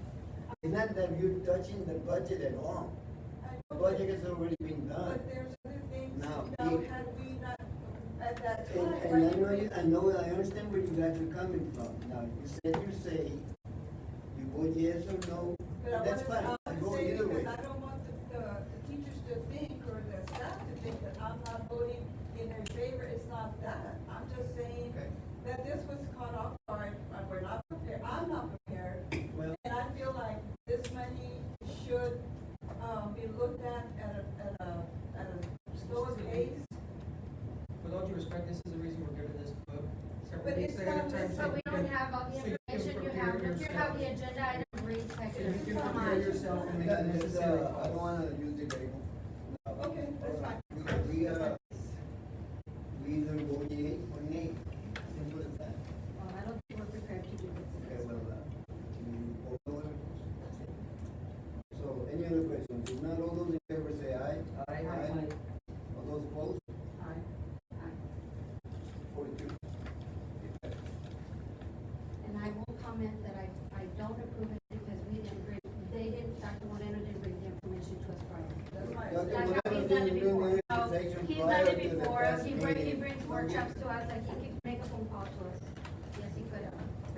It's not that you're touching the budget at all. The budget has already been done. But there's other things, Now, had we not, at that time. And I understand where you guys are coming from. Now, you said you say, you vote yes or no, But that's fine. I go either way. Because I don't want the teachers to think, or the staff to think that I'm not voting in their favor. It's not that. I'm just saying Okay. that this was caught off guard, and we're not prepared. I'm not prepared. Well, And I feel like this money should, be looked at a slower pace. With all due respect, this is the reason we're giving this book several But weeks it's ahead of not- time. it's so But we you don't can- have all the so you can information you prepare have. Look here how the yourself. agenda item reads, Hector. So you This is can so prepare much. yourself and make that the is, necessary I calls. don't wanna use the label. Okay, that's fine. We either go yea or nay. Simple as that. Well, I don't think we're prepared to do this. Okay, well, you all know it. So, any other questions? If not, all those in favor say aye. Aye. All those opposed? Aye. 42. And I will comment that I don't approve it because Dr. Moreno didn't bring the information to us prior. That's fine. Dr. Like how he's Moreno done it didn't bring before. the No, information he's prior done it to the before. past He meeting. brings workshops to us, like he could make a phone call to us. Yes, he could have.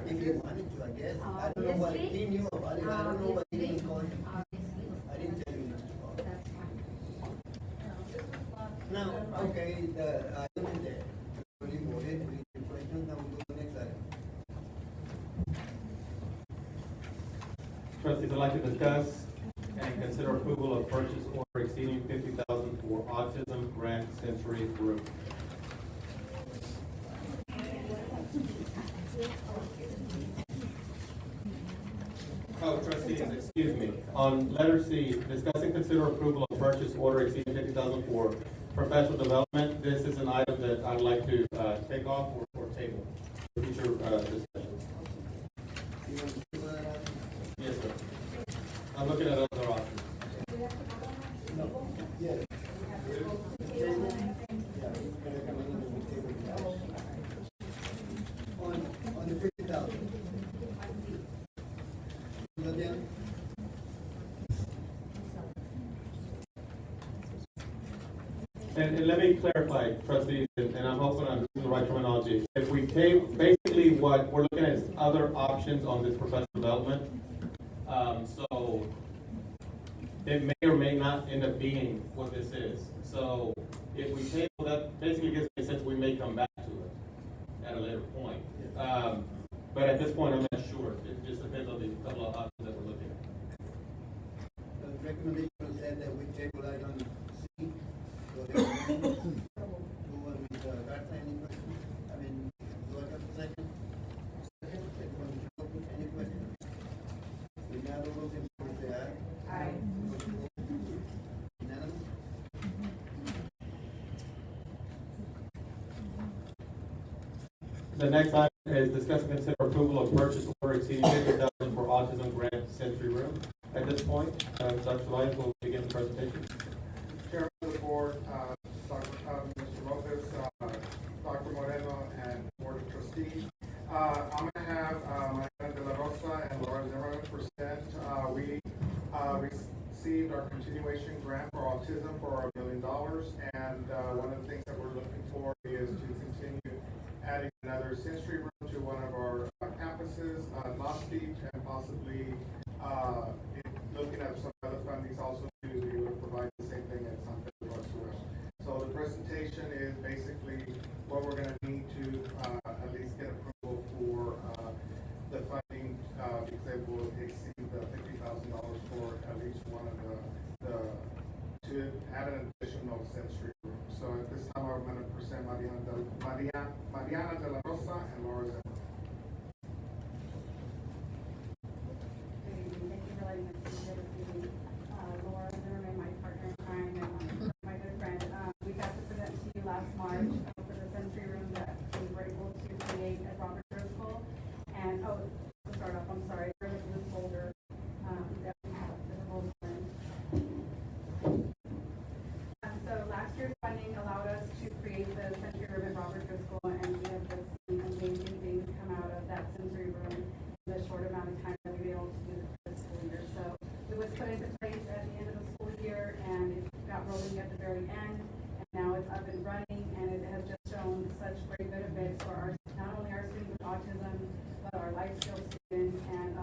If you wanted to, I guess. I don't know what Obviously. he knew about it. I don't know what he Obviously. didn't call you. Obviously. I didn't tell you not to call. That's fine. This was not. No, okay, the item is there. We voted, we did questions, now we go to the next item. Trustees, I'd like to discuss and consider approval of purchase order exceeding $50,000 for Autism Grant Sensory Group. Oh, trustees, excuse me. On letter C, discuss and consider approval of purchase order exceeding $50,000 for professional development. This is an item that I'd like to take off or table for future discussion. You want to do that item? Yes, sir. I'm looking at other options. No, yeah. Yeah, on the 50,000. You know, Dan? And let me clarify, trustees, and I'm hoping I'm using the right terminology. If we take, basically what we're looking at is other options on this professional development. So it may or may not end up being what this is. So if we table that, basically gives me a sense we may come back to it at a later point. But at this point, I'm not sure. It just depends on the couple of options that we're looking at. The recommendation said that we table item C. So there was two on with Garza, any questions? I mean, do I have a second? Second from Lopez, any questions? We now all those in favor say aye. Aye. Unanimous? The next item is discuss and consider approval of purchase order exceeding $50,000 for autism grant Century Room. At this point, Dr. Lyons will begin the presentation. Chairman of the board, Mr. Lopez, Dr. Moreno, and Board of Trustees. I'm gonna have Mariana De La Rosa and Laura Zimmerman present. We received our continuation grant for autism for $1 million, and one of the things that we're looking for is to continue adding another sensory room to one of our campuses, Lost Beach, and possibly looking at some other fundings also to be able to provide the same thing at San Pedro Sula. So the presentation is basically what we're going to need to at least get approval for the funding because it will exceed the $50,000 for at least one of to add an additional sensory room. So at this time, I'm going to present Mariana De La Rosa and Laura Zimmerman. Thank you for letting us be here this evening. Laura Zimmerman, my partner in crime, and my good friend. We got to present to you last March for the sensory room that we were able to create at Robert Driscoll. And, to start off, I'm sorry, for this folder that we have, the folder. So last year's funding allowed us to create the sensory room at Robert Driscoll, and we have just seen amazing things come out of that sensory room in the short amount of time that we've been able to do this school year. So it was put into place at the end of the school year, and it got rolling at the very end, and now it's up and running, and it has just shown such great benefits for not only our students with autism, but our life skills students, and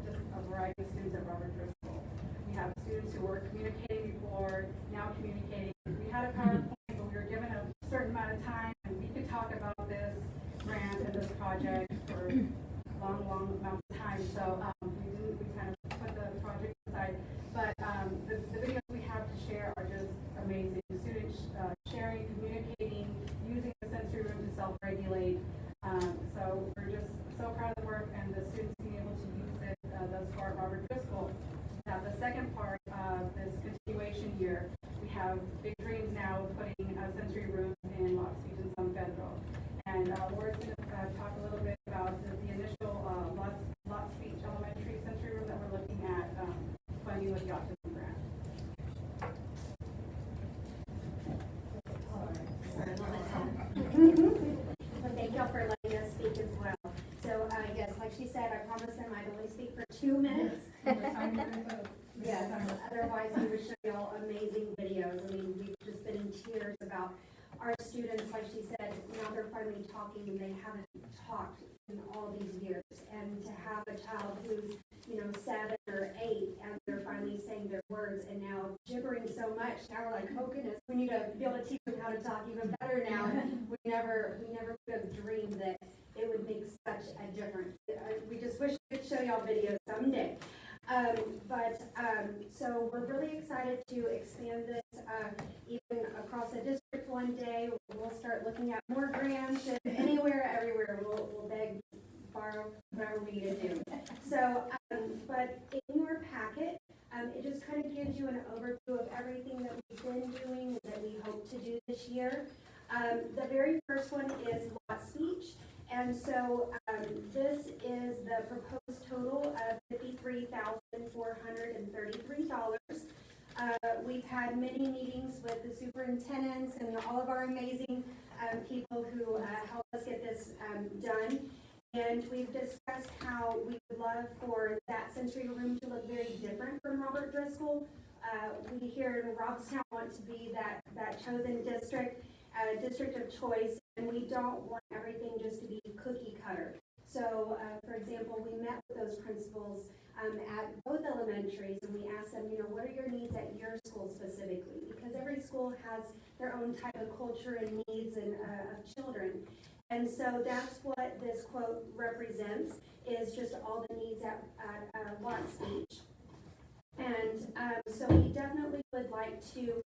just a variety of students at Robert Driscoll. We have students who were communicating before, now communicating. We had a PowerPoint, but we were given a certain amount of time, and we could talk about this grant and this project for long amounts of time. So we kind of put the project aside. But the videos we have to share are just amazing. Students sharing, communicating, using the sensory room to self-regulate. So we're just so proud of the work and the students being able to use it thus far at Robert Driscoll. Now the second part of this continuation year, we have big dreams now of putting a sensory room in Lost Beach and San Pedro. And Laura's going to talk a little bit about the initial Lost Beach Elementary sensory room that we're looking at funding with the autism grant. Well, thank y'all for letting us speak as well. So, yes, like she said, I promised them I'd only speak for 2 minutes. Yes, otherwise we would show y'all amazing videos. I mean, we've just been in tears about our students, like she said, now they're finally talking, and they haven't talked in all these years. And to have a child who's, 7 or 8, and they're finally saying their words, and now gibbering so much, now we're like, oh goodness, we need to be able to teach them how to talk even better now. We never could have dreamed that it would make such a difference. We just wish we could show y'all videos someday. So we're really excited to expand this even across the district one day. We'll start looking at more grants, and anywhere, everywhere, we'll beg, borrow, whatever we need to do. So, but in your packet, it just kind of gives you an overview of everything that we've been doing and that we hope to do this year. The very first one is Lost Beach. And so this is the proposed total of $53,433. We've had many meetings with the superintendents and all of our amazing people who help us get this done. And we've discussed how we would love for that sensory room to look very different from Robert Driscoll. We here in Robstown want to be that chosen district of choice, and we don't want everything just to be cookie cutter. So, for example, we met with those principals at both elementaries, and we asked them, what are your needs at your school specifically? Because every school has their own type of culture and needs and of children. And so that's what this quote represents, is just all the needs at Watts Beach. And so we definitely would like to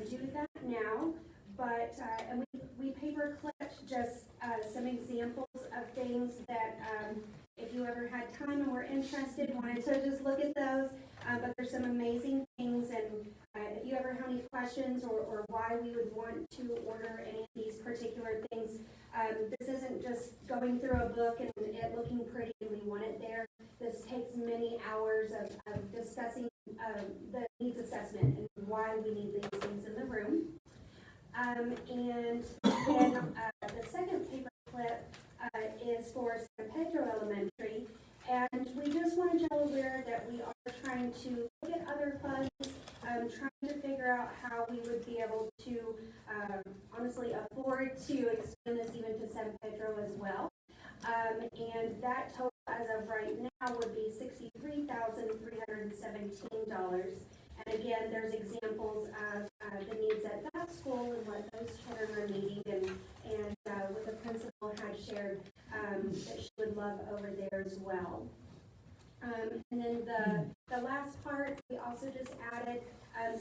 do that now, but, and we paper clipped just some examples of things that if you ever had time and were interested, wanted to just look at those. But there's some amazing things, and if you ever have any questions or why we would want to order any of these particular things, this isn't just going through a book and it looking pretty and we want it there. This takes many hours of discussing the needs assessment and why we need these things in the room. And then the second paper clip is for San Pedro Elementary. And we just wanted y'all aware that we are trying to look at other funds, trying to figure out how we would be able to honestly afford to expand this even to San Pedro as well. And that total as of right now would be $63,317. And again, there's examples of the needs at that school and what those children are needing, and what the principal had shared that she would love over there as well. And then the last part, we also just added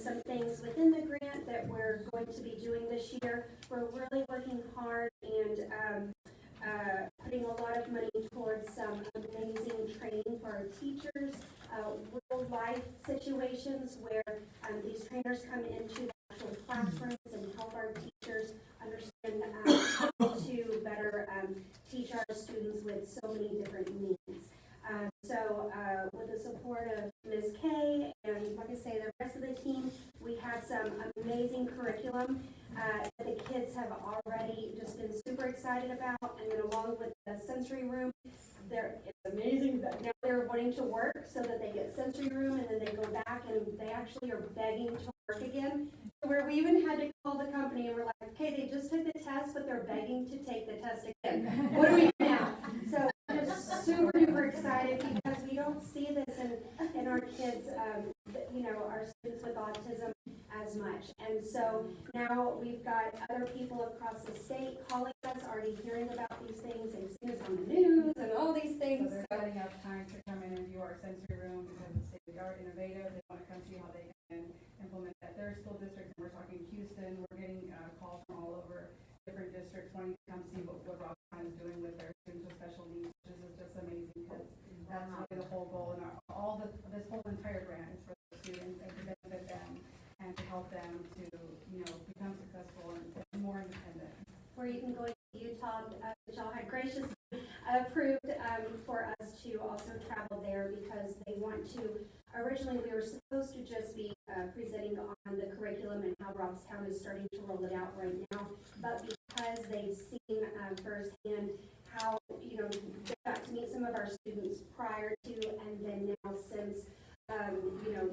some things within the grant that we're going to be doing this year. We're really working hard and putting a lot of money towards some amazing training for our teachers, real life situations where these trainers come into the actual classrooms and help our teachers understand how to better teach our students with so many different needs. So with the support of Ms. Kay and, like I say, the rest of the team, we have some amazing curriculum that the kids have already just been super excited about. And then along with the sensory room, it's amazing that now they're wanting to work so that they get sensory room, and then they go back and they actually are begging to work again. Where we even had to call the company and we're like, okay, they just took the test, but they're begging to take the test again. What do we do now? So I'm just super duper excited because we don't see this in our kids, our students with autism as much. And so now we've got other people across the state calling us, already hearing about these things. They've seen us on the news and all these things. So they're setting up time to come in and view our sensory room because it's state-of-the-art innovative. They want to come see how they can implement that their school districts. We're talking Houston. We're getting calls from all over different districts wanting to come see what Robstown is doing with their students with special needs, which is just amazing because that's really the whole goal. And this whole entire grant is for the students and to benefit them and to help them to, become successful and more independent. Where you can go to Utah, which y'all had graciously approved for us to also travel there because they want to. Originally, we were supposed to just be presenting on the curriculum and how Robstown is starting to roll it out right now, but because they've seen firsthand how, they got to meet some of our students prior to and then now since,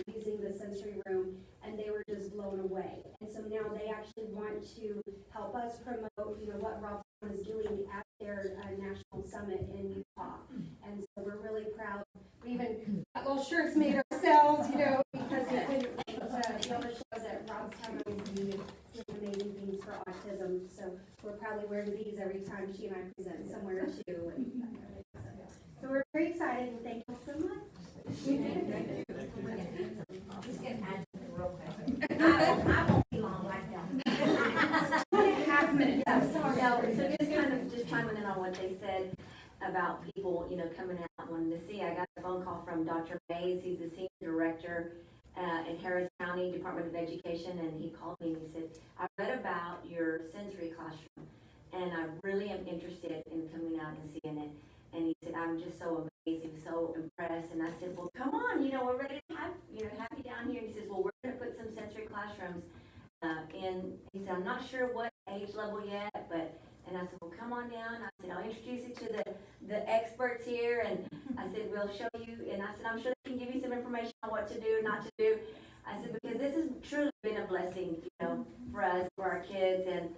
using the sensory room, and they were just blown away. And so now they actually want to help us promote, what Robstown is doing at their national summit in Utah. And so we're really proud. We even got little shirts made ourselves, because we couldn't wait to be able to show that Robstown is doing amazing things for autism. So we're probably wearing these every time she and I present somewhere too. So we're very excited and thank you so much. Just get added real quick. I won't be long like that. 2.5 minutes. Yeah, so just kind of chiming in on what they said about people, coming out and wanting to see. I got a phone call from Dr. Mays. He's the senior director in Harris County Department of Education, and he called me and he said, I read about your sensory classroom, and I really am interested in coming out and seeing it. And he said, I'm just so amazing, so impressed. And I said, well, come on, we're ready to have you down here. And he says, well, we're going to put some sensory classrooms in. He said, I'm not sure what age level yet, and I said, well, come on down. I said, I'll introduce you to the experts here. And I said, we'll show you. And I said, I'm sure they can give you some information on what to do, not to do. I said, because this has truly been a blessing, for us, for our kids. And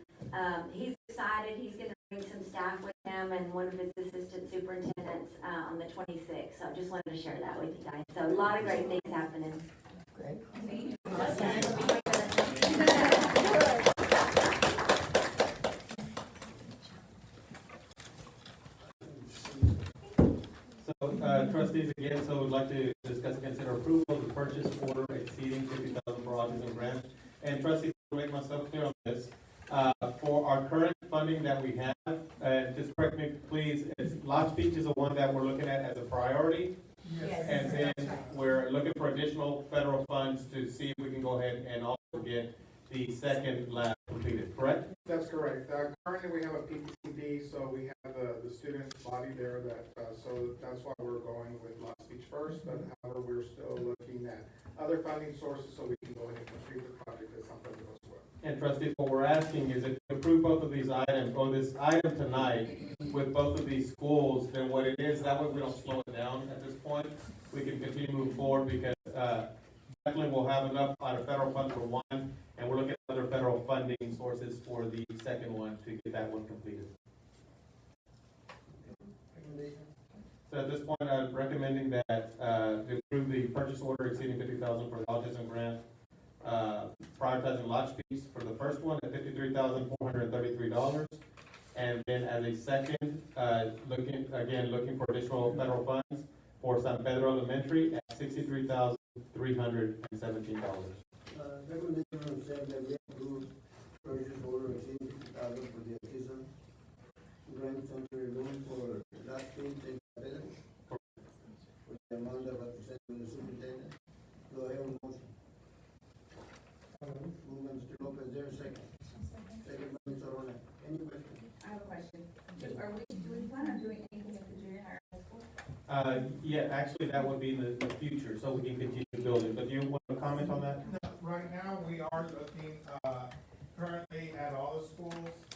he's excited. He's going to bring some staff with him and one of his assistant superintendents on the 26th. So I just wanted to share that with you guys. So a lot of great things happening. Great. trustees again, so we'd like to discuss and consider approval of the purchase order exceeding 50,000 for autism grant. And trustees, to make myself clear on this, for our current funding that we have, just correct me please, Lost Beach is the one that we're looking at as a priority. Yes. And then we're looking for additional federal funds to see if we can go ahead and also get the second lab completed, correct? That's correct. Currently, we have a PTCD, so we have the student body there so that's why we're going with Lost Beach first, but however, we're still looking at other funding sources so we can go ahead and complete the project as something goes well. And trustees, what we're asking is if you approve both of these items, or this item tonight with both of these schools, then what it is, that way we don't slow it down at this point. We can continue to move forward because definitely we'll have enough out of federal funds for one, and we're looking at other federal funding sources for the second one to get that one completed. So at this point, I'm recommending that to approve the purchase order exceeding 50,000 for the autism grant, prioritizing Lodge Beach for the first one at $53,433, and then as a second, looking for additional federal funds for San Pedro Elementary at $63,317. Recommendation said that we approve purchase order exceeding 50,000 for the autism grant center loan for Last Beach in San Pedro. With the amount that was presented to the superintendent. Do I have a motion? Moved by Mr. Lopez, there a second? Second by Ms. Arona. Any questions? I have a question. Do we plan on doing anything at the junior high school? Yeah, actually, that would be in the future, so we can continue building. But do you want to comment on that? No, right now, we are looking currently at all the schools.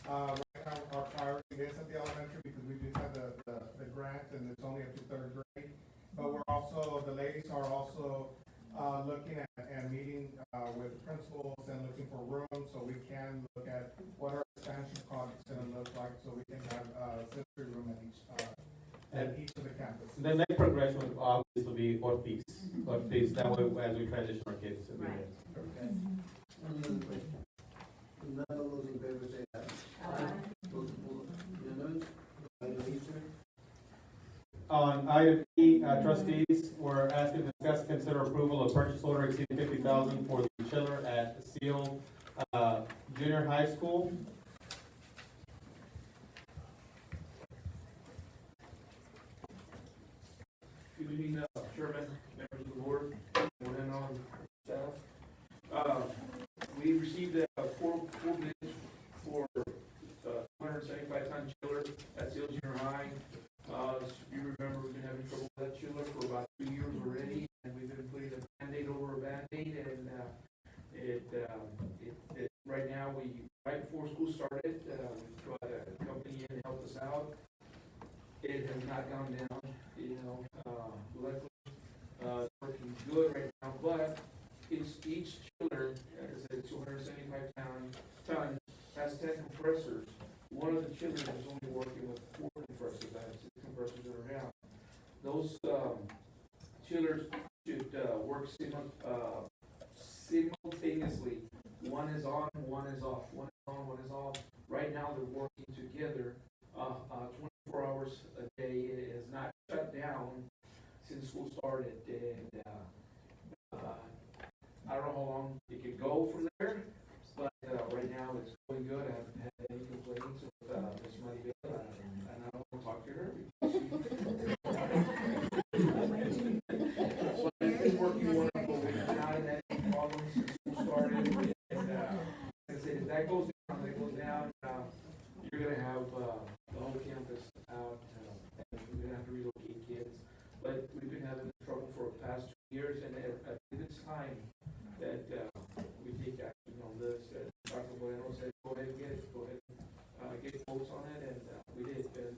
Right now, our priority is at the elementary because we do have the grant and it's only up to third grade. But we're also, the ladies are also looking at and meeting with principals and looking for rooms so we can look at what our expansion project's going to look like so we can have a sensory room at each of the campuses. The next progression would obviously be Ortiz. Ortiz, that way as we transition our kids. Right. Okay. Any other question? If not, all those in favor say aye. Aye. Those opposed, unanimous? Item E, sir. On item E, trustees, we're asking to discuss, consider approval of purchase order exceeding 50,000 for the chiller at Seal Junior High School. Good evening, Chairman, members of the board, and on staff. We received four bids for 275-ton chiller at Seal Junior High. As you remember, we've been having trouble with that chiller for about 2 years already, and we've been putting a Band-Aid over a Band-Aid, and right now, right before school started, we brought a company in to help us out. It has not gone down, luckily, it's working good right now, but each chiller, as I said, 275 ton, has 10 compressors. One of the chillers is only working with 4 compressors. I have 6 compressors that are down. Those chillers should work simultaneously. One is on, one is off. One is on, one is off. Right now they're working together 24 hours a day. It has not shut down since school started. And I don't know how long it could go from there, but right now it's going good. I haven't had any complaints with Ms. Maribel, and I don't want to talk to her. But it's working wonderful. We've not had any problems since school started. And like I said, if that goes down, you're going to have the whole campus out. And we're going to have to relocate kids. But we've been having trouble for the past 2 years, and I think it's time that we take action on this. Dr. Bueno said, go ahead and get quotes on it, and we did. And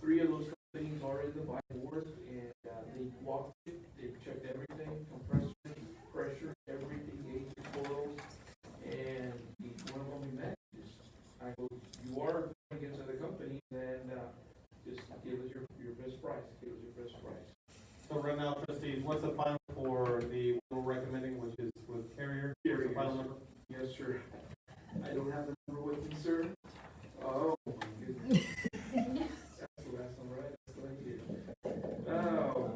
3 of those companies are in the buy board, and they walked it, they checked everything, compressor, pressure, everything, gauges, coils, and one of them we met. I go, you are against other companies, and just give us your best price. Give us your best price. So right now, trustees, what's the final for the one we're recommending, which is with Carrier? What's the final number? Yes, sir. I don't have the number with me, sir. Oh, my goodness. That's the last one, right? That's what I did. Oh,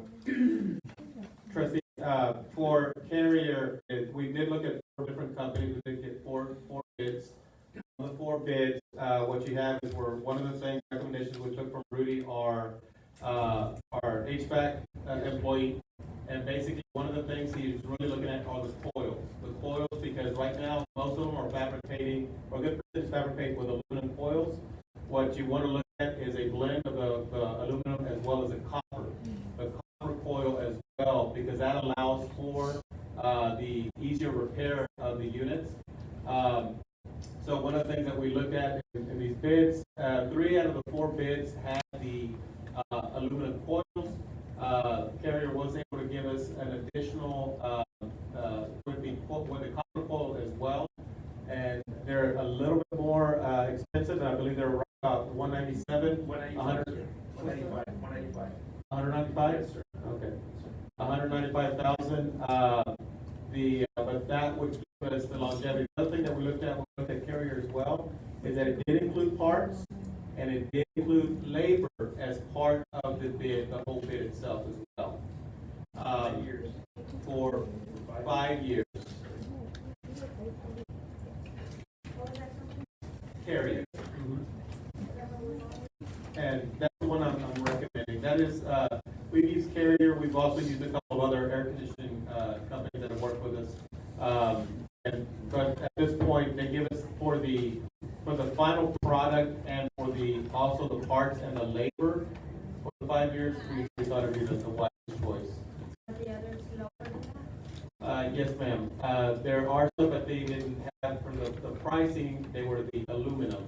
our HVAC employee. And basically, one of the things he's really looking at are the coils. The coils, because right now, most of them are fabricating, or a good percentage fabricate with aluminum coils. What you want to look at is a blend of the aluminum as well as the copper coil as well, because that allows for the easier repair of the units. So one of the things that we looked at in these bids, 3 out of the 4 bids had the aluminum coils. Carrier was able to give us an additional with the copper coil as well, and they're a little bit more expensive. I believe they're about $197, 195. 195. Yes, sir. Okay, 195,000. But that would give us the longevity. The other thing that we looked at Carrier as well is that it did include parts and it did include labor as part of the bid, the whole bid itself as well. For 5 years. Carrier. And that's the one I'm recommending. That is, we've used Carrier. We've also used a couple of other air conditioning companies that have worked with us. But at this point, they give us for the final product and for also the parts and the labor for the 5 years. We thought it would be the wise choice. Are the others lower than that? Yes, ma'am. There are some, but they didn't have for the pricing. They were the aluminum.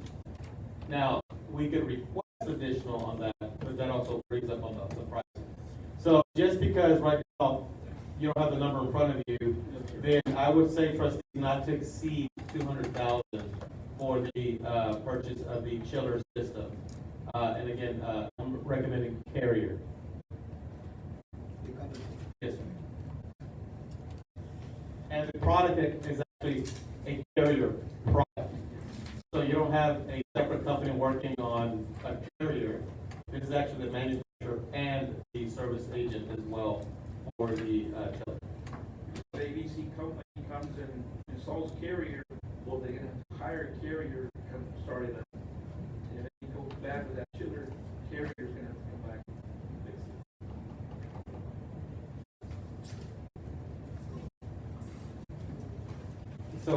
Now we could request additional on that, but that also brings up on the price. So just because right now you don't have the number in front of you, then I would say trustees not to exceed 200,000 for the purchase of the chiller system. And again, I'm recommending Carrier. Yes, sir. And the product is actually a Carrier product. So you don't have a separate company working on a Carrier. This is actually the manufacturer and the service agent as well for the chiller. The ABC company comes and installs Carrier, well, they're gonna have to hire a Carrier to come start it up. And if you go back with that chiller, Carrier's gonna have to come back and fix it. So,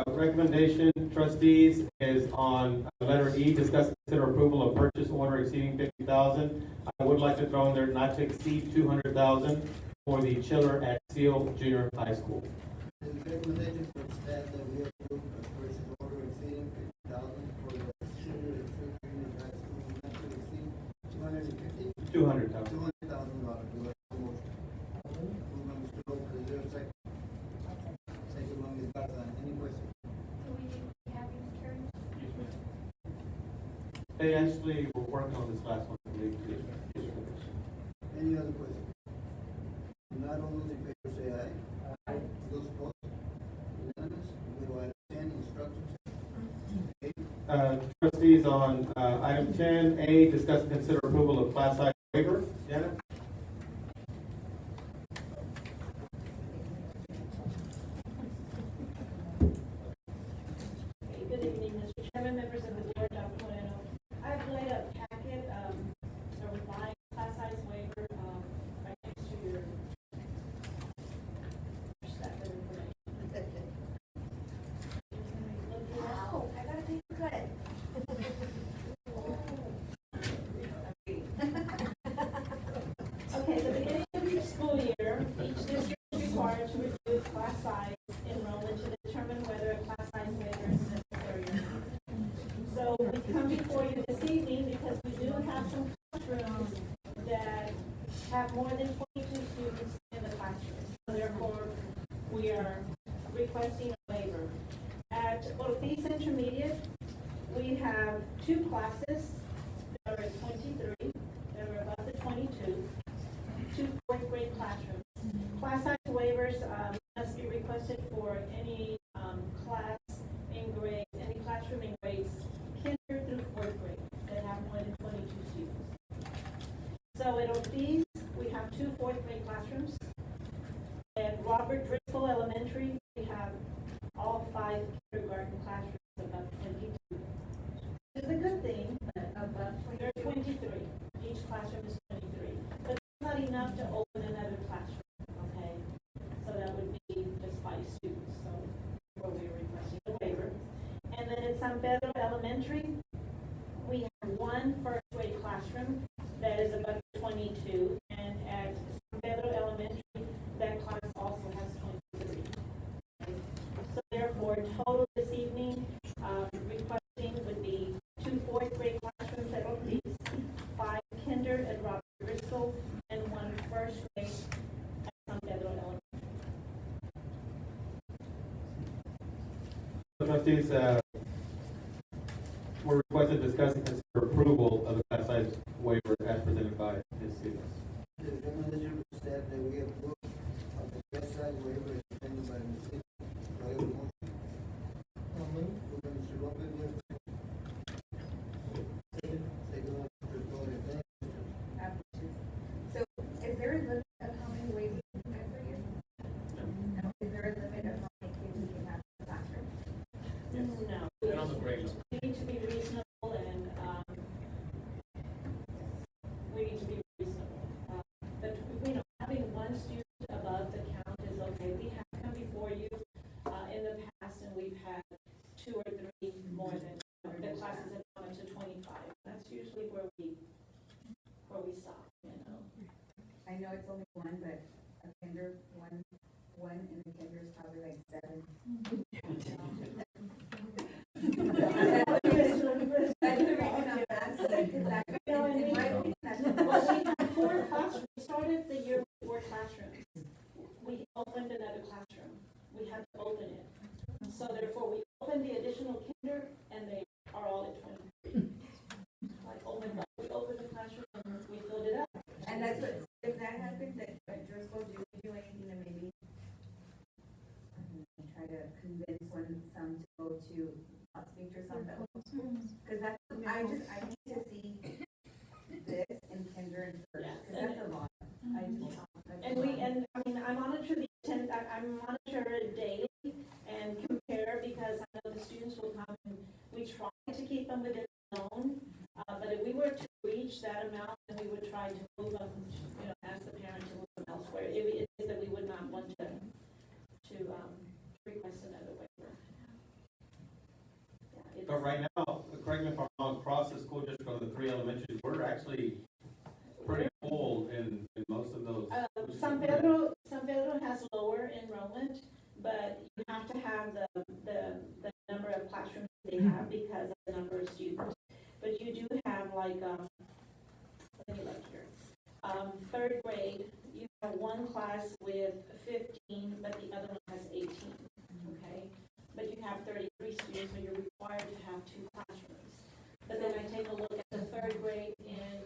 recommendation, trustees, is on letter E, discuss and consider approval of purchase order exceeding 50,000. I would like to throw in there not to exceed 200,000 for the chiller at Seal Junior High School. The recommendation for staff that we approve a purchase order exceeding 50,000 for the chiller at Seal Junior High School, not to exceed 250? 200,000. $200,000. Do I have a motion? Moved by Mr. Lopez, is there a second? Second by Ms. Garza. Any questions? Do we have these carriers? Yes, ma'am. They actually were working on this last one, I believe. Any other questions? Not all those in favor say aye. Aye. Those opposed? Unanimous? We go item 10, instructions. Trustees, on item 10A, discuss and consider approval of class size waiver. Deanna? Good evening, Mr. Chairman, members of the board, Dr. Moreno. I've laid a packet, a revised class size waiver, right next to your staff of information. Wow, I gotta take credit. Okay, the beginning of each school year, each district is required to review class size enrollment to determine whether a class size waiver is necessary or not. So we come before you this evening because we do have some classrooms that have more than 22 students in the classroom. So therefore, we are requesting a waiver. At Ortiz Intermediate, we have 2 classes that are at 23, that are above the 22. 2 fourth grade classrooms. Class size waivers must be requested for any class in grades, any classroom in grades kinder through 4th grade that have more than 22 students. So at Ortiz, we have 2 fourth grade classrooms. At Robert Driscoll Elementary, we have all 5 kindergarten classrooms above 22. It's a good thing, but above 23. Each classroom is 22. kindergarten at Robert Driscoll and 1 first grade at San Pedro Elementary. Trustees, we're requested to discuss and consider approval of the class size waiver as presented by Ms. Stevens. The recommendation of staff that we approve of the class size waiver is presented by Ms. Stevens. Do I have a motion? Moved by Mr. Lopez, do I have a second? Second by Mr. Torres. So is there a limit of how many waivers you can have per year? No. Is there a limit of how many kids you can have in the classroom? No. And on the grade. We need to be reasonable and, we need to be reasonable. But, having one student above the count is okay. We have come before you, in the past, and we've had 2 or 3 more than, the classes have gone up to 25. That's usually where we stop, I know it's only 1, but a kinder, one, and the kinder is probably like 7. That's the reason I'm asking, because that's, in my opinion, that's. Well, we had 4 classrooms. We started the year with 4 classrooms. We opened another classroom. We had to open it. So therefore, we opened the additional kinder, and they are all at 23. We opened the classroom, and we filled it up. And that's what, if that happens at Driscoll, do we do anything to maybe try to convince some to go to not speak to something? Because that's, I need to see this in kinder and first, because that's a lot. I monitor the attendance, I monitor it daily and compare, because I know the students will come and we try to keep them within the zone. But if we were to reach that amount, then we would try to move them, ask the parent to move them elsewhere. If it is that we would not want to request another waiver. But right now, correct me if I'm wrong, across the school district on the 3 elementaries, we're actually pretty full in most of those. San Pedro has lower enrollment, but you have to have the number of classrooms they have because of the number of students. But you do have let me look here. 3rd grade, you have 1 class with 15, but the other one has 18, okay? But you have 33 students, so you're required to have 2 classrooms. But then I take a look at the 3rd grade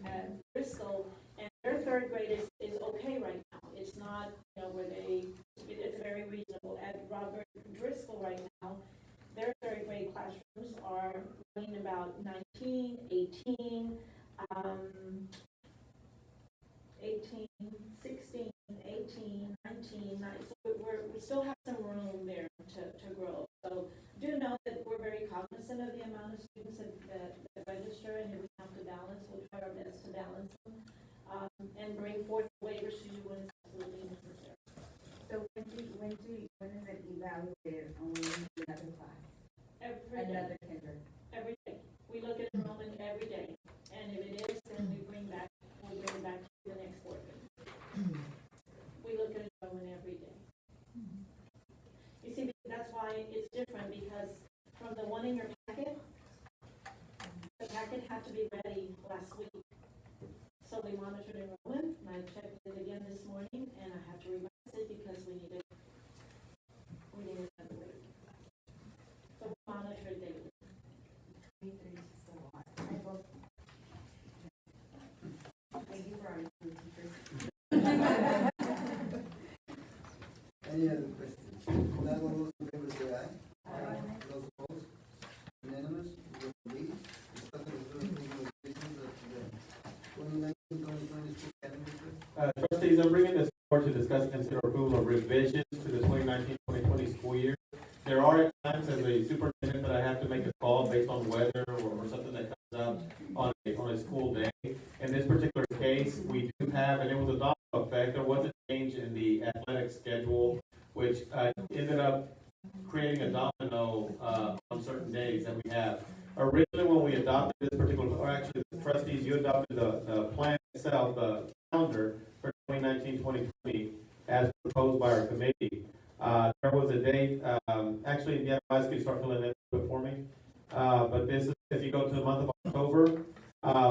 at Driscoll, and their 3rd grade is okay right now. It's not, it's very reasonable. At Robert Driscoll right now, their 3rd grade classrooms are running about 19, 18, 16, 18, 19, 9. So we still have some room there to grow. So do know that we're very cognizant of the amount of students that register, and if we have to balance, we'll try our best to balance them and bring forth waivers to you when it's absolutely necessary. So when is it evaluated on another class? Another kinder? Every day. We look at enrollment every day, and if it is, then we'll bring it back to the next board meeting. We look at enrollment every day. You see, that's why it's different, because from the one in your packet, the packet had to be ready last week. So we monitored enrollment, and I checked it again this morning, and I have to revise it because we needed another week. So we monitor it daily. Thank you for our teachers. Any other questions? None, all those in favor say aye. Aye. Those opposed? Unanimous? Leave. Discussion of the resolutions of the 2019-2020 school calendar. Trustees, I'm bringing this forward to discuss and consider approval of revisions to the 2019-2020 school year. There are at times as a superintendent that I have to make a call based on weather or something that comes up on a school day. In this particular case, we do have, and it was a domino effect, there was a change in the athletic schedule, which ended up creating a domino on certain days that we have. Originally, when we adopted this particular, or actually the trustees, you adopted the plan itself, the calendar for 2019-2020 as proposed by our committee. There was a date, actually, yeah, guys, can you start filling in for me? But this is, if you go to the month of October,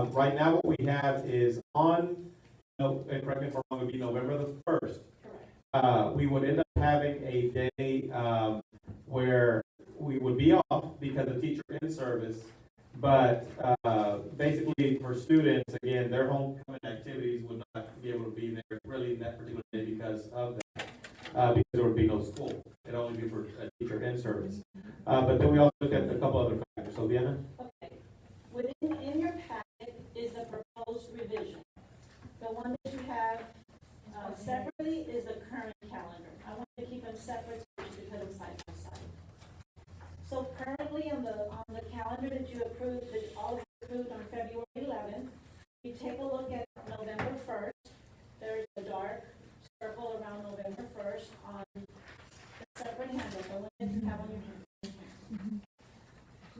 Right now, what we have is on, and correct me if I'm wrong, it would be November the 1st. We would end up having a day, where we would be off because of teacher in service. But, basically for students, again, their homecoming activities would not be able to be there really that particular day because of that. Because there would be no school. It'd only be for a teacher in service. But then we also look at a couple other factors. So, Diana? Okay. In your packet is the proposed revision. The one that you have separately is the current calendar. I want to keep them separate so you can put them side by side. So currently on the calendar that you approved, that all of you approved on February 11th, you take a look at November 1st. There's a dark circle around November 1st on the separate handbook, the one that you have on your hand.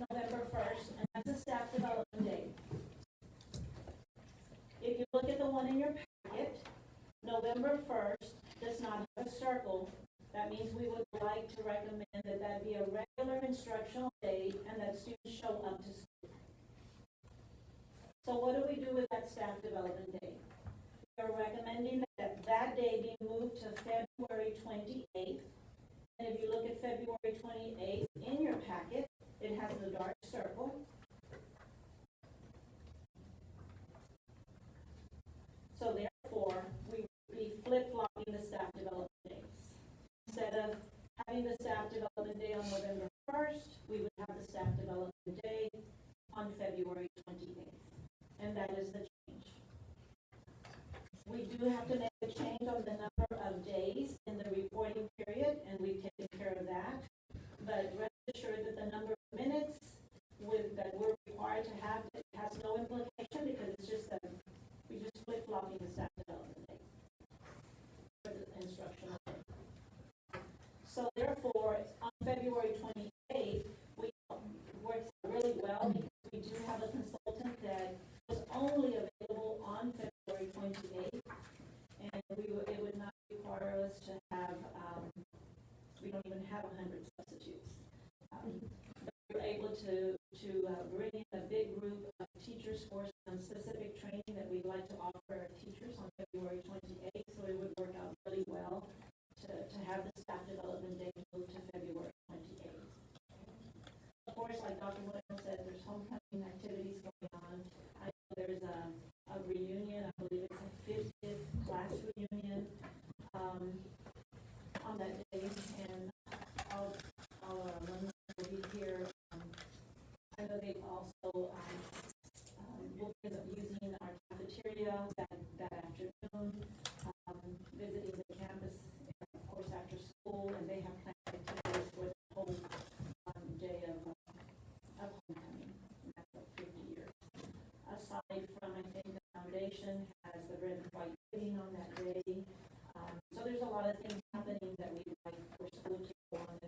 November 1st, and that's a staff development day. If you look at the one in your packet, November 1st does not have a circle. That means we would like to recommend that that be a regular instructional day and that students show up to school. So what do we do with that staff development day? We are recommending that that day be moved to February 28th. And if you look at February 28th in your packet, it has the dark circle. So therefore, we would be flip-flopping the staff development days. Instead of having the staff development day on November 1st, we would have the staff development day on February 28th. And that is the change. We do have to make a change on the number of days in the reporting period, and we've taken care of that. But rest assured that the number of minutes that we're required to have has no implication because it's just that we just flip-flopping the staff development day for the instructional day. So therefore, on February 28th, we worked really well because we do have a consultant that was only available on February 28th, and it would not require us to have, we don't even have 100 substitutes. But we were able to bring in a big group of teachers for some specific training that we'd like to offer our teachers on February 28th, so it would work out really well to have the staff development day moved to February 28th. Of course, like Dr. Williams said, there's homecoming activities going on. I know there's a reunion, I believe it's a 50th class reunion on that day, and all our alumni will be here. I know they also will end up using our cafeteria that afternoon, visiting the campus, of course, after school, and they have planned activities for the whole day of homecoming. And that's like 50 years. Aside from, I think, the foundation has the red and white wedding on that day. So there's a lot of things happening that we would like for school to go on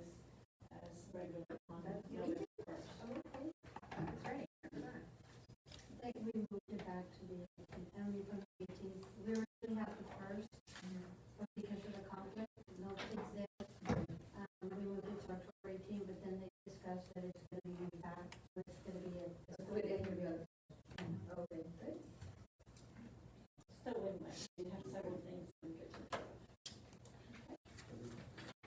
as regular on November 1st. Okay, that's great. I think we moved it back to the 18th, and we from the 18th. We were going to have the first, but because of the conflict, no kids there. We moved it to October 18th, but then they discussed that it's going to be back, so it's going to be It's going to be other. Okay, good. Still win-win. We have several things we get to do.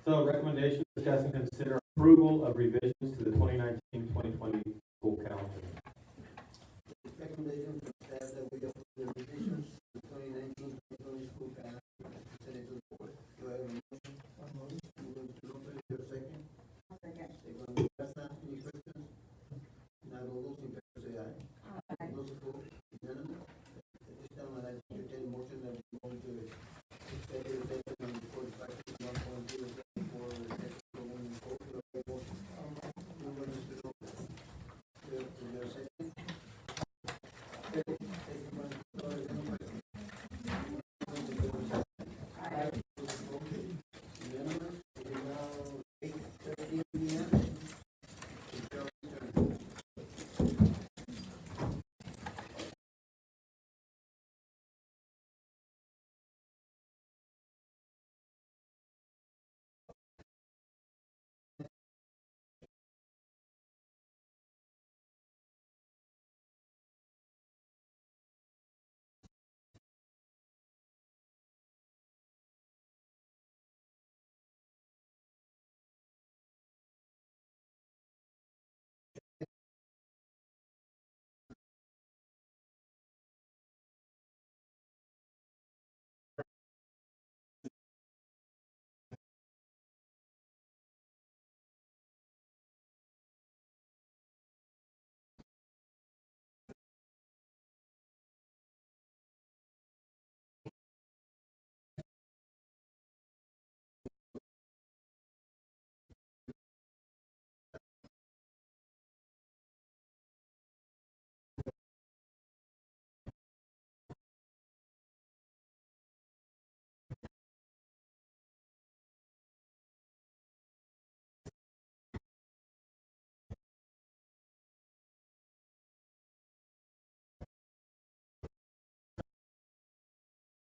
So recommendation, discuss and consider approval of revisions to